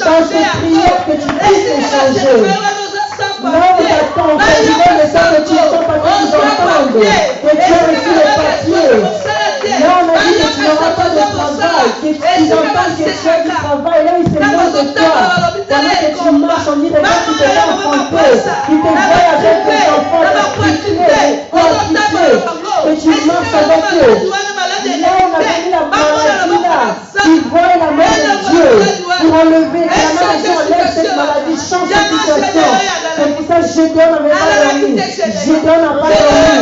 dans ces prières que tu puisses les changer. Là où t'attends, président le temps que tu sens parce qu'ils entendent que tu as reçu les papiers. Là on a dit que tu n'auras pas de travail, qu'ils entendent que tu as du travail, là ils se moquent de toi. Pendant que tu marches, on dit regarde qui te fait enfanter, qui te voit avec tes enfants, que tu marches avec eux. Là on a mis la maladie là, qui voit la main de Dieu pour enlever, la main de Dieu enlève cette maladie, change cette situation. C'est pour ça que Gédéon n'avait pas dormi. Gédéon n'a pas dormi.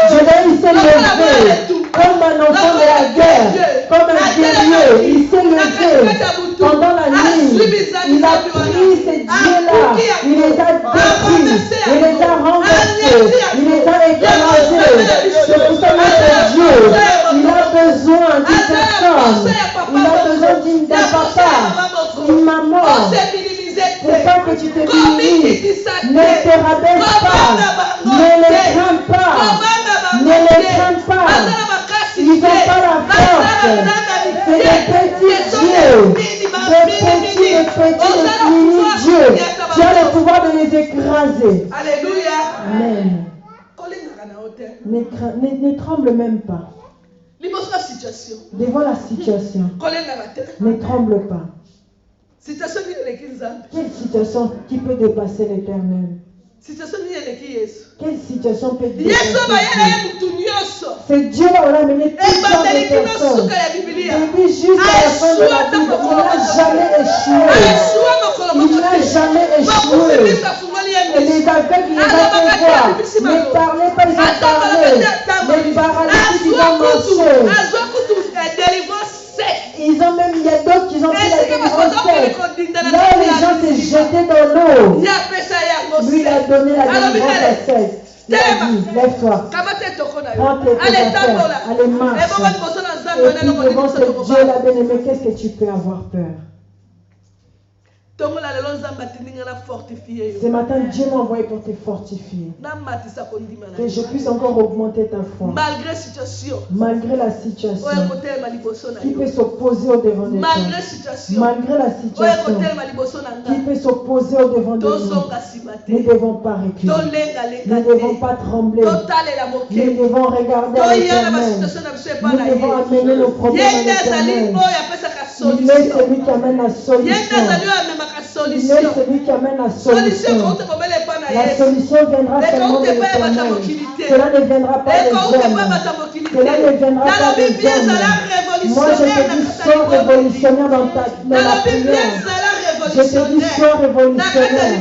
Gédéon il s'est levé. Comme un enfant de la guerre, comme un guerrier, il s'est levé pendant la nuit. Il a pris ces dieux-là, il les a détruits, il les a renversés, il les a écrasés. C'est pour ça que notre Dieu, il a besoin d'une personne, il a besoin d'un papa, une maman. C'est pas que tu te minimises, ne te rabaisse pas, ne les crains pas, ne les crains pas. Ils n'ont pas la force. C'est des petits dieux. Des petits mini-dieux. Tu as le pouvoir de les écraser. Alléluia. Amen. Ne tremble même pas. Devant la situation. Ne tremble pas. Quelle situation qui peut dépasser l'éternel? Quelle situation peut dépasser? C'est Dieu là où on a amené toutes sortes de personnes. Depuis jusqu'à la fin de la Bible, il n'a jamais échoué. Il n'a jamais échoué. les aveugles, ils vont te voir. Ne parlez pas, ils vont parler. Les paralytiques, ils vont marcher. Ils ont même, il y a d'autres qui ont fait la délivrance sec. Là, les gens s'est jetés dans l'eau. Lui, il a donné la délivrance à sec. Il a dit, lève-toi. Prends tes affaires. Allez, marche. Et puis devant ce Dieu là bien-aimé, qu'est-ce que tu peux avoir peur? Ce matin, Dieu m'a envoyé pour te fortifier. Que je puisse encore augmenter ta foi. Malgré la situation. Qui peut s'opposer au devant de toi. Malgré la situation. Qui peut s'opposer au devant de nous. Nous ne devons pas reculer. Nous ne devons pas trembler. Nous devons regarder à l'Éternel. Nous devons amener nos problèmes à l'Éternel. Il est celui qui amène la solution. Il est celui qui amène la solution. La solution viendra seulement de l'Éternel. Cela ne viendra pas des hommes. Cela ne viendra pas des hommes. Moi, je te dis, sois révolutionnaire dans la prière. Je te dis, sois révolutionnaire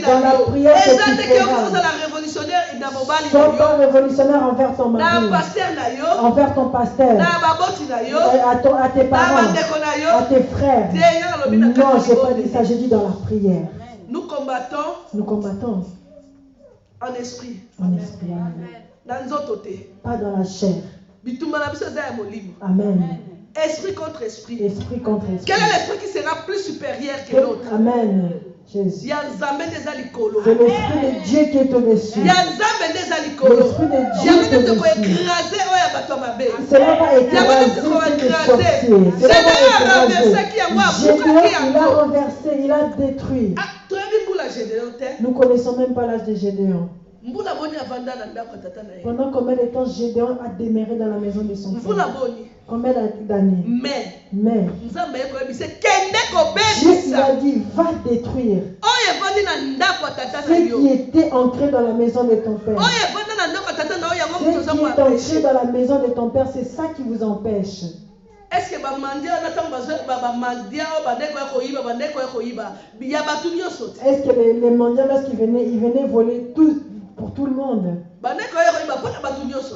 dans la prière que tu feras. Sois pas révolutionnaire envers ton mari, envers ton pasteur, à tes parents, à tes frères. Non, je n'ai pas dit ça, j'ai dit dans la prière. Nous combattons en esprit. Pas dans la chair. Amen. Esprit contre esprit. Esprit contre esprit. Quel est l'esprit qui sera plus supérieur que l'autre? Amen. Jésus. C'est l'esprit de Dieu qui est au-dessus. L'esprit de Dieu qui est au-dessus. Cela va écraser ces sorciers. Cela va écraser. Gédéon, il a renversé, il a détruit. Nous ne connaissons même pas l'âge de Gédéon. Pendant combien de temps Gédéon a demeuré dans la maison de son père? Combien d'années? Mais Dieu lui a dit, va détruire ce qui était ancré dans la maison de ton père. Ce qui est ancré dans la maison de ton père, c'est ça qui vous empêche. Est-ce que les mendiants, lorsqu'ils venaient, ils venaient voler tout pour tout le monde?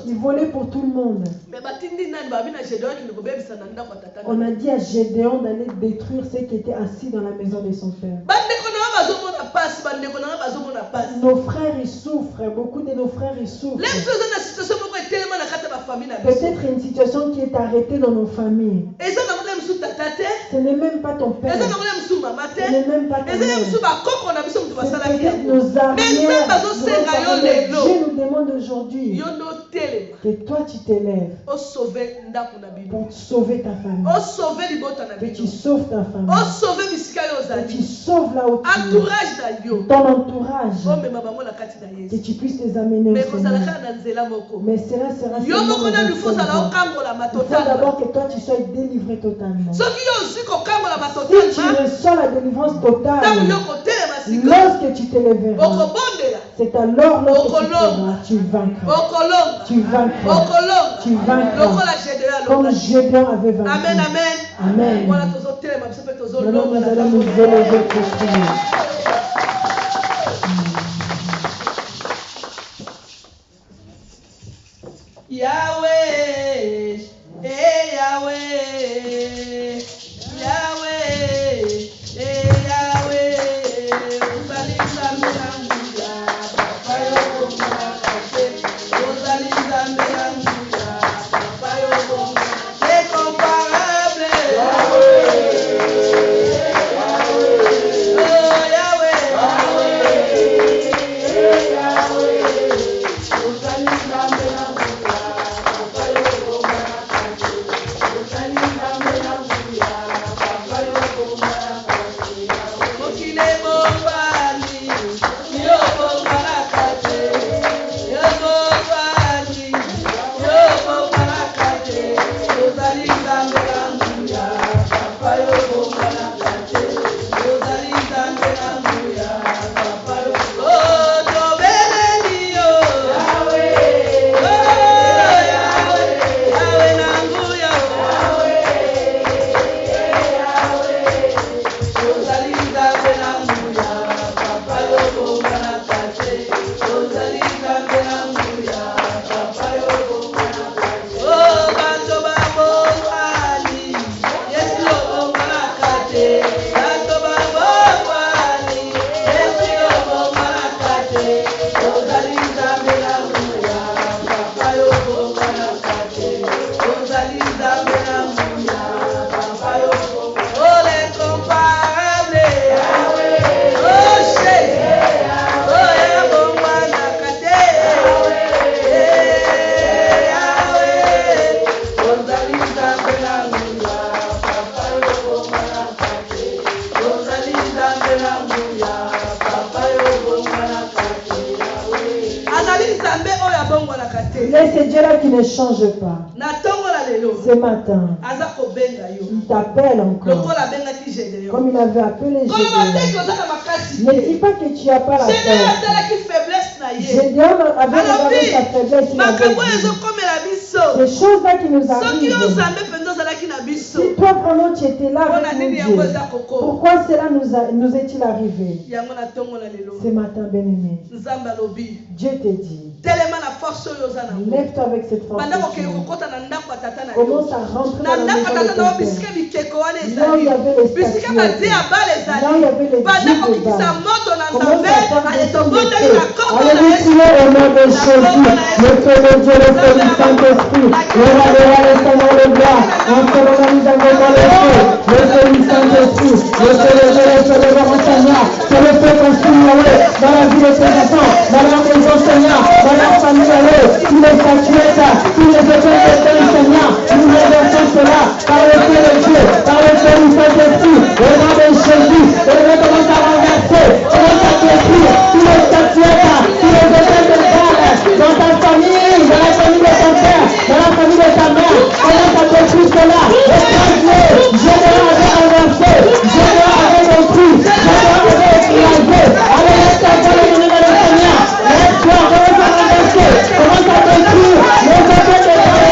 Ils volaient pour tout le monde. On a dit à Gédéon d'aller détruire ceux qui étaient assis dans la maison de son père. Nos frères ils souffrent, beaucoup de nos frères ils souffrent. Peut-être une situation qui est arrêtée dans nos familles. Ce n'est même pas ton père. Ce n'est même pas ta mère. C'est peut-être nos arrières. Dieu nous demande aujourd'hui que toi tu t'élèves pour sauver ta famille. Que tu sauves ta famille. Que tu sauves là où tu es. Ton entourage. Que tu puisses les amener au Seigneur. Mais cela sera seulement il faut d'abord que toi tu sois délivré totalement. Si tu reçois la délivrance totale, lorsque tu t'élèveras, c'est alors lorsque tu vaincras. Tu vaincras. Tu vaincras. Comme Gédéon avait vaincu. Amen, amen. Amen. Maintenant nous allons nous élever pour prier. Yahweh, Yahweh, Yahweh, Yahweh, Uzaliza Miranguya, Papa Yobonga, Uzaliza Miranguya, Papa Yobonga, incomparable, Yahweh, Yahweh, Il est ce Dieu-là qui ne change pas. Ce matin, il t'appelle encore. Comme il avait appelé Gédéon. Ne dis pas que tu n'as pas la force. Gédéon avait regardé sa faiblesse. Ces choses-là qui nous arrivent. Si toi vraiment tu étais là avec nous, Dieu, pourquoi cela nous est-il arrivé? Ce matin, bien-aimé, Dieu te dit, lève-toi avec cette force. Commence à rentrer dans la maison de ton Père. Là où il y avait les statuettes, là où il y avait les djibs de Baal. Commence à faire des feu. Allez, priez au nom de Jésus. Le feu de Dieu, le feu du Saint-Esprit. Le roi des rois, le Seigneur de gloire. En ce moment, nous avons dans le feu. Le feu du Saint-Esprit. Le feu de Dieu, le feu de notre Seigneur. Que le feu consume dans la vie de tes enfants, dans la maison, Seigneur, dans la famille, tous les statuettes, tous les effets de Dieu, Seigneur. Nous reversons cela par le feu de Dieu, par le feu du Saint-Esprit. Au nom de Jésus, et nous commençons à renverser, commence à détruire tous les statuettes, tous les effets de Baal dans ta famille, dans la famille de ton père, dans la famille de ta mère. Commence à détruire cela. Écrase-le. Gédéon avait renversé, Gédéon avait détruit, Gédéon avait écrasé. Allez, laisse-toi voir le nom de Seigneur. Laisse-toi, commence à renverser, commence à détruire les effets de Baal.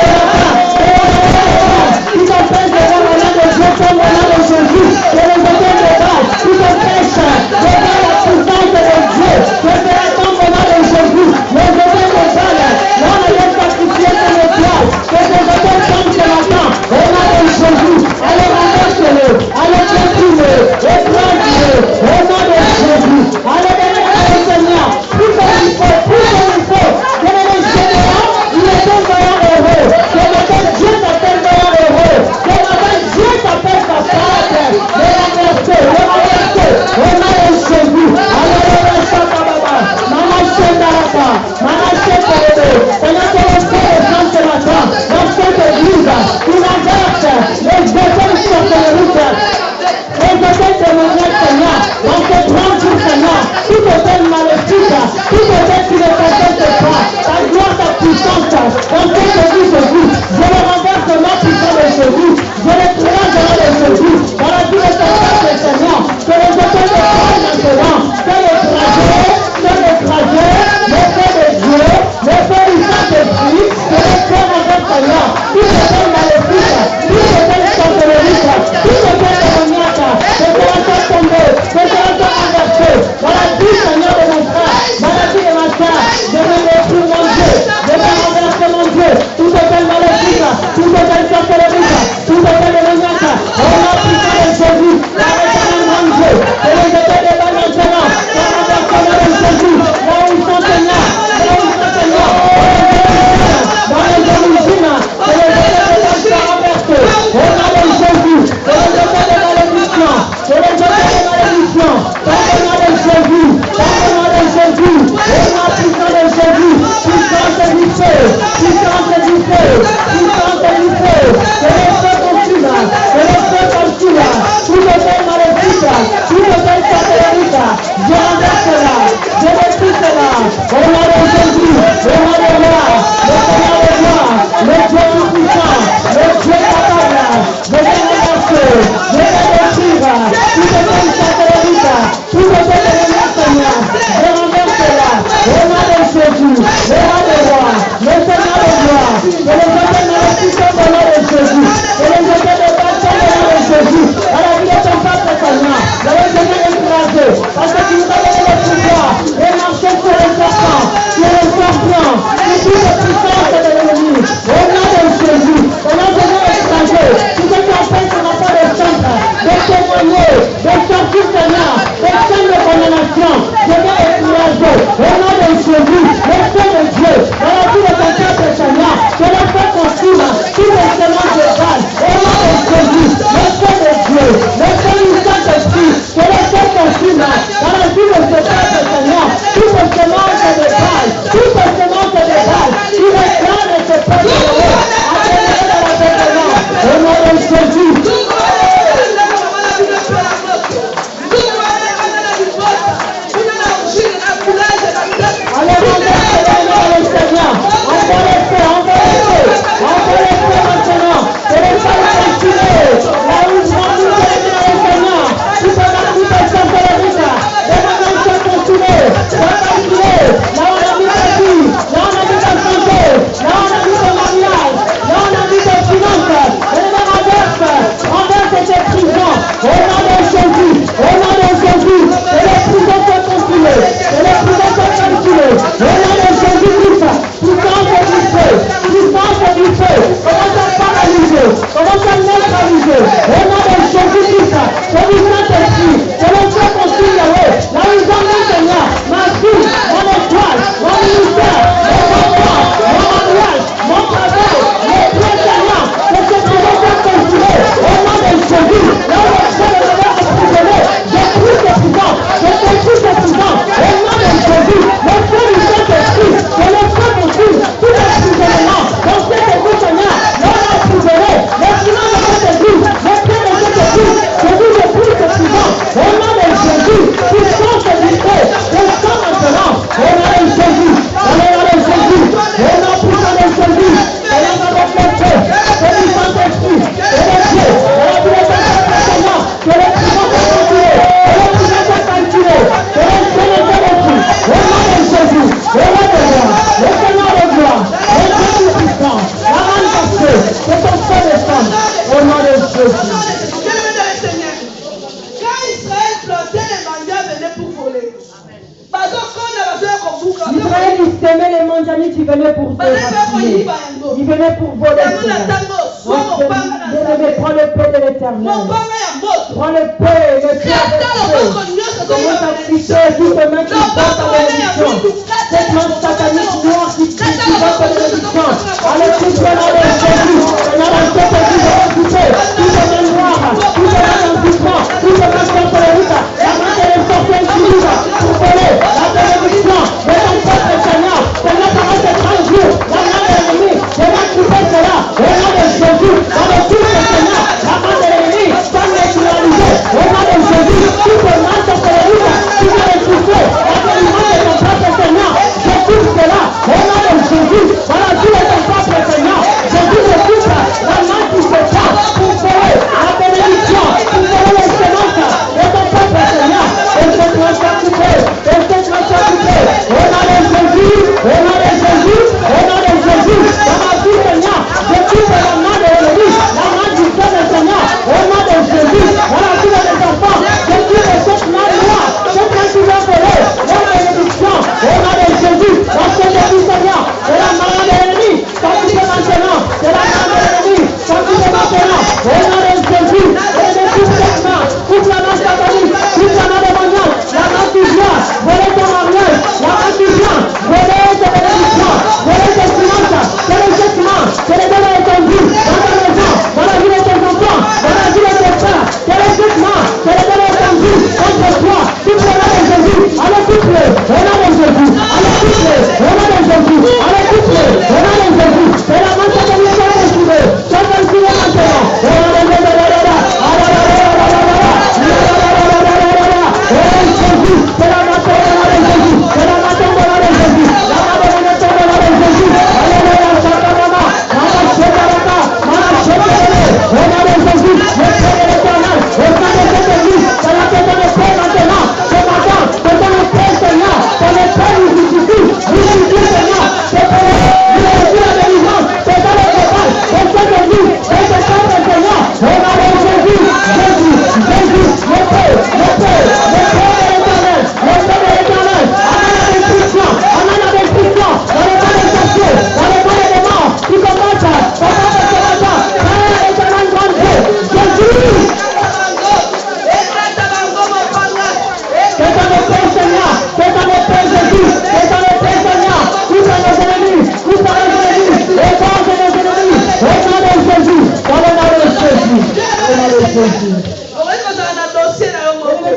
Tout empêche de voir le nom de Dieu comme le nom de Jésus. Et les effets de Baal, tout empêche de voir la puissance de Dieu. Que cela tombe au nom de Jésus. Les effets de Baal, là on avait sacrifié ton étoile. Que ces effets tombent ce matin. Au nom de Jésus. Allez, renverse-le. Allez, détruis-le. Écrase-le. Au nom de Jésus. Allez, bénis le Seigneur. Tout comme il faut. Tout comme il faut. Bénis le Seigneur. Il est un voyant heureux. Ce matin, Dieu t'appelle voyant heureux. Ce matin, Dieu t'appelle ta Père. Le renverser. Le renverser. Au nom de Jésus. Allez, renverse ta baba. Maman, chef d'Arapa. Maman, chef de Seigneur, que le feu descende ce matin. Dans cette église, il renverse les effets sur cette route. Les effets démoniaques, Seigneur. Dans ce 30 jours, Seigneur. Tout effet maléfique. Tout effet qui ne t'affecte pas. Ta gloire, ta puissance. Dans cette église, Jésus. Je le renverse au nom puissant de Jésus. Je le crée au nom de Jésus. Dans la vie de ta femme, Seigneur. Que les effets de Dieu maintenant. Que l'écraser. Que l'écraser. Le feu de Dieu. Le feu du Saint-Esprit. Que le feu renverse, Seigneur. Tout effet maléfique. Tout effet sorcellerie. Tout effet démoniaque. Que cela soit tombé. Que cela soit renversé. Dans la vie, Seigneur, de mon frère. Dans la vie de ma soeur. Je veux détruire mon Dieu. Je veux renverser mon Dieu. Tout effet maléfique. Tout effet sorcellerie. Tout effet démoniaque. Au nom puissant de Jésus. La réponse mon Dieu. Que les effets de Baal maintenant. Que renverse au nom de Jésus. Là où ils sont, Seigneur. Là où ils sont, Seigneur. Dans les origines. Que les effets de Baal soient renversés. Au nom de Jésus. Que les effets de malédiction. Que les effets de malédiction. Dans le nom de Jésus. Dans le nom de Jésus. Au nom puissant de Jésus. Puissance du feu. Puissance du feu. Puissance du feu. Que le feu consume. Que le feu consume. Tout le feu maléfique. Tout le feu sorcellerie. Israélites, ils venaient pour se rassembler. Ils venaient pour voler cela. Bien-aimé, prends le paix de l'Éternel. Prends le paix, le paix avec feu. Commence à tricher toute main qui porte à l'élection. Cette main satanique noire qui porte à l'élection. Allez, tout le nom de Jésus. Et dans la tête de Jésus, toute main noire, toute main d'enfant, toute main contre le route, la main de l'essentiel qui vit pour voler la bénédiction de ton peuple Seigneur. Seigneur, pendant ces 30 jours, la main de l'ennemi, je vais couper cela. Au nom de Jésus, dans le tout le Seigneur, la main de l'ennemi, sans neutraliser. Au nom de Jésus, toute main contre le route, qui va étouffer la bénédiction de ton peuple Seigneur. Je coupe cela. Au nom de Jésus, voilà tout le ton peuple Seigneur. Jésus, je coupe la main qui se bat pour voler la bénédiction, pour voler les semences de ton peuple Seigneur. Et cette main soit coupée. Et cette main soit coupée. Au nom de Jésus, au nom de Jésus, au nom de Jésus, dans ma vie Seigneur, je coupe la main de l'ennemi, la main du peuple Seigneur. Au nom de Jésus, voilà tous les enfants, je coupe cette main noire, cette main qui va voler la bénédiction. Au nom de Jésus, dans ce début Seigneur, c'est la main de l'ennemi, sans couper maintenant, c'est la main de l'ennemi, sans couper maintenant. Au nom de Jésus, et coupe cette main, coupe la main satanique, coupe la main démoniaque, la main qui vient voler ton mariage, la main qui vient voler tes bénédictions, voler tes finances, c'est le jugement, c'est le débat étendu dans ta maison, dans la vie de tes enfants, dans la vie de tes frères, c'est le jugement, c'est le débat étendu contre toi, coupe le nom de Jésus, allez coupe-le, au nom de Jésus, allez coupe-le, au nom de Jésus, allez coupe-le, au nom de Jésus, c'est la main satanique qui est retrouvée, c'est comme si maintenant, au nom de Jésus, c'est la main de Jésus, c'est la main de Jésus, la main de Jésus, alléluia, Shabbat, Mama Shekarata, Mama Shekarata, au nom de Jésus, le Père de l'Éternel, au sein de cette église, c'est la tête de Père maintenant, ce matin, c'est ton Père Seigneur, ton Père nous justifie, Seigneur, c'est pour la délivrance, c'est dans le travail, c'est cette église, c'est ce Père Seigneur, au nom de Jésus, Jésus, le Père, le Père, le Père.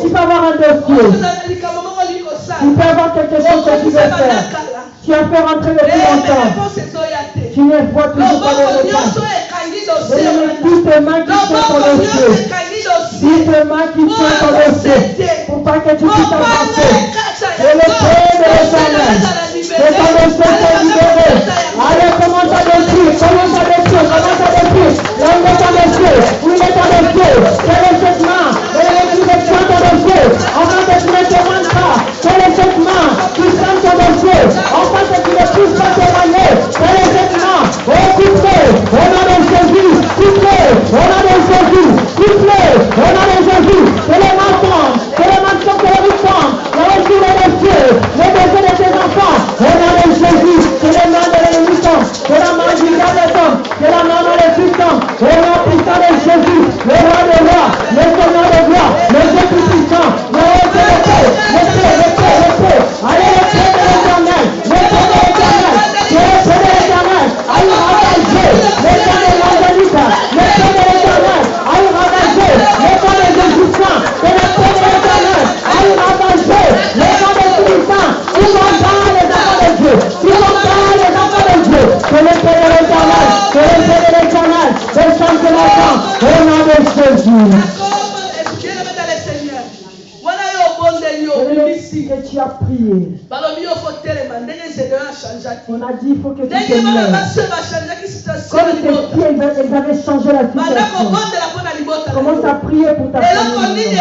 Tu peux avoir un dossier. Tu peux avoir quelque chose que tu veux faire. Tu as fait rentrer depuis longtemps. Tu ne vois toujours pas les réponses. Toutes les mains qui sont ton dossier. Toutes les mains qui sont ton dossier. Pour pas que tu puisses avancer. Et le Père de l'Éternel. C'est ton dossier qui est libéré. Allez, commence à détruire. Commence à détruire. Commence à détruire. L'homme de ton dossier. Où il est ton dossier. Quelle est cette main? Quelle est l'élection de ton dossier? Enfin que tu ne te manques pas. Quelle est cette main qui sent ton dossier? Enfin que tu ne puisses pas témoigner. Quelle est cette main? Oh, coupe-le. Au nom de Jésus. Coupe-le. Au nom de Jésus. Coupe-le. Au nom de Jésus. C'est les mensonges. C'est les mensonges que les femmes. Les dossiers. Les dossiers de tes enfants. Au nom de Jésus. C'est les mains de l'ennemi. C'est la main du diable des hommes. C'est la main de puissants. Au nom puissant de Jésus. Le roi des rois. Le Seigneur des gloires. Le Dieu tout puissant. Le roi de la paix. Le paix. Allez, le paix de l'Éternel. Le paix de l'Éternel. C'est le paix de l'Éternel. Allez, ravager. Le paix de l'Angélique. Le paix de l'Éternel. Allez, ravager. Le paix de Jésus-Saint. C'est le paix de l'Éternel. Allez, ravager. Le paix de Jésus-Saint. Ils vont pas les enfants de Dieu. Ils vont pas les enfants de Dieu. C'est le paix de l'Éternel. C'est le paix de l'Éternel. C'est le sang de l'enfant. Au nom de Jésus. Que tu as prié. On a dit il faut que tu te lèves. Comme tes pieds, ils avaient changé la situation. Commence à prier pour ta famille.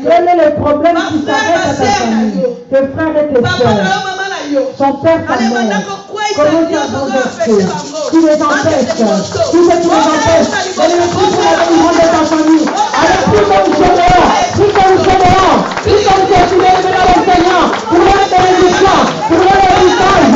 Quel est le problème qui s'arrête à ta famille? Tes frères et tes soeurs. Ton père, ta mère. Comment tu as renversé? Tu les empêches. Tout ce qui les empêche. Et le Christ pour la délivrance de ta famille. Alors prie comme je dehors. Prie comme je dehors. Prie comme je suis le Seigneur. Pour la bénédiction. Pour le héritage.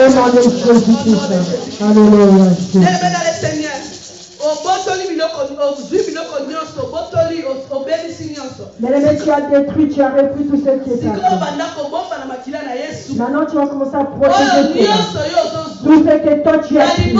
Au nom de Jésus-Christ. Alléluia. Bien-aimé, tu as détruit, tu as repris tout ce qui est à toi. Maintenant, tu vas commencer à protéger tout ce que toi tu as pris.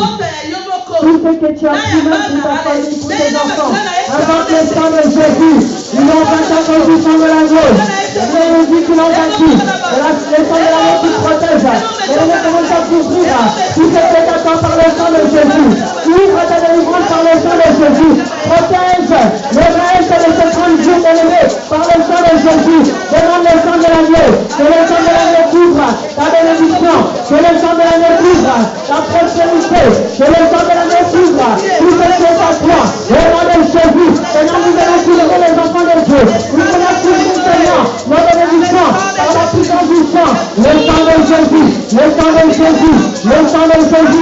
Tout ce que tu as pris même pour ta famille, pour tes enfants. Avant le sang de Jésus, ils ont vaincu du sang de l'agneau. Dieu nous dit qu'ils l'ont vaincu. Le sang de l'agneau qui protège. Et on commence à couvrir tout ce que tu attends par le sang de Jésus. Ouvre ta délivrance par le sang de Jésus. Protège le reste de ce 30 jours élevé par le sang de Jésus. Demande le sang de l'agneau. Que le sang de l'agneau couvre ta bénédiction. Que le sang de l'agneau couvre ta prospérité. Que le sang de l'agneau couvre tout ce qui est à toi. Au nom de Jésus. Seigneur, nous allons couvrir les enfants de Dieu. Nous allons couvrir, Seigneur, nos bénédictions par la puissance du sang. Le sang de Jésus. Le sang de Jésus. Le sang de Jésus.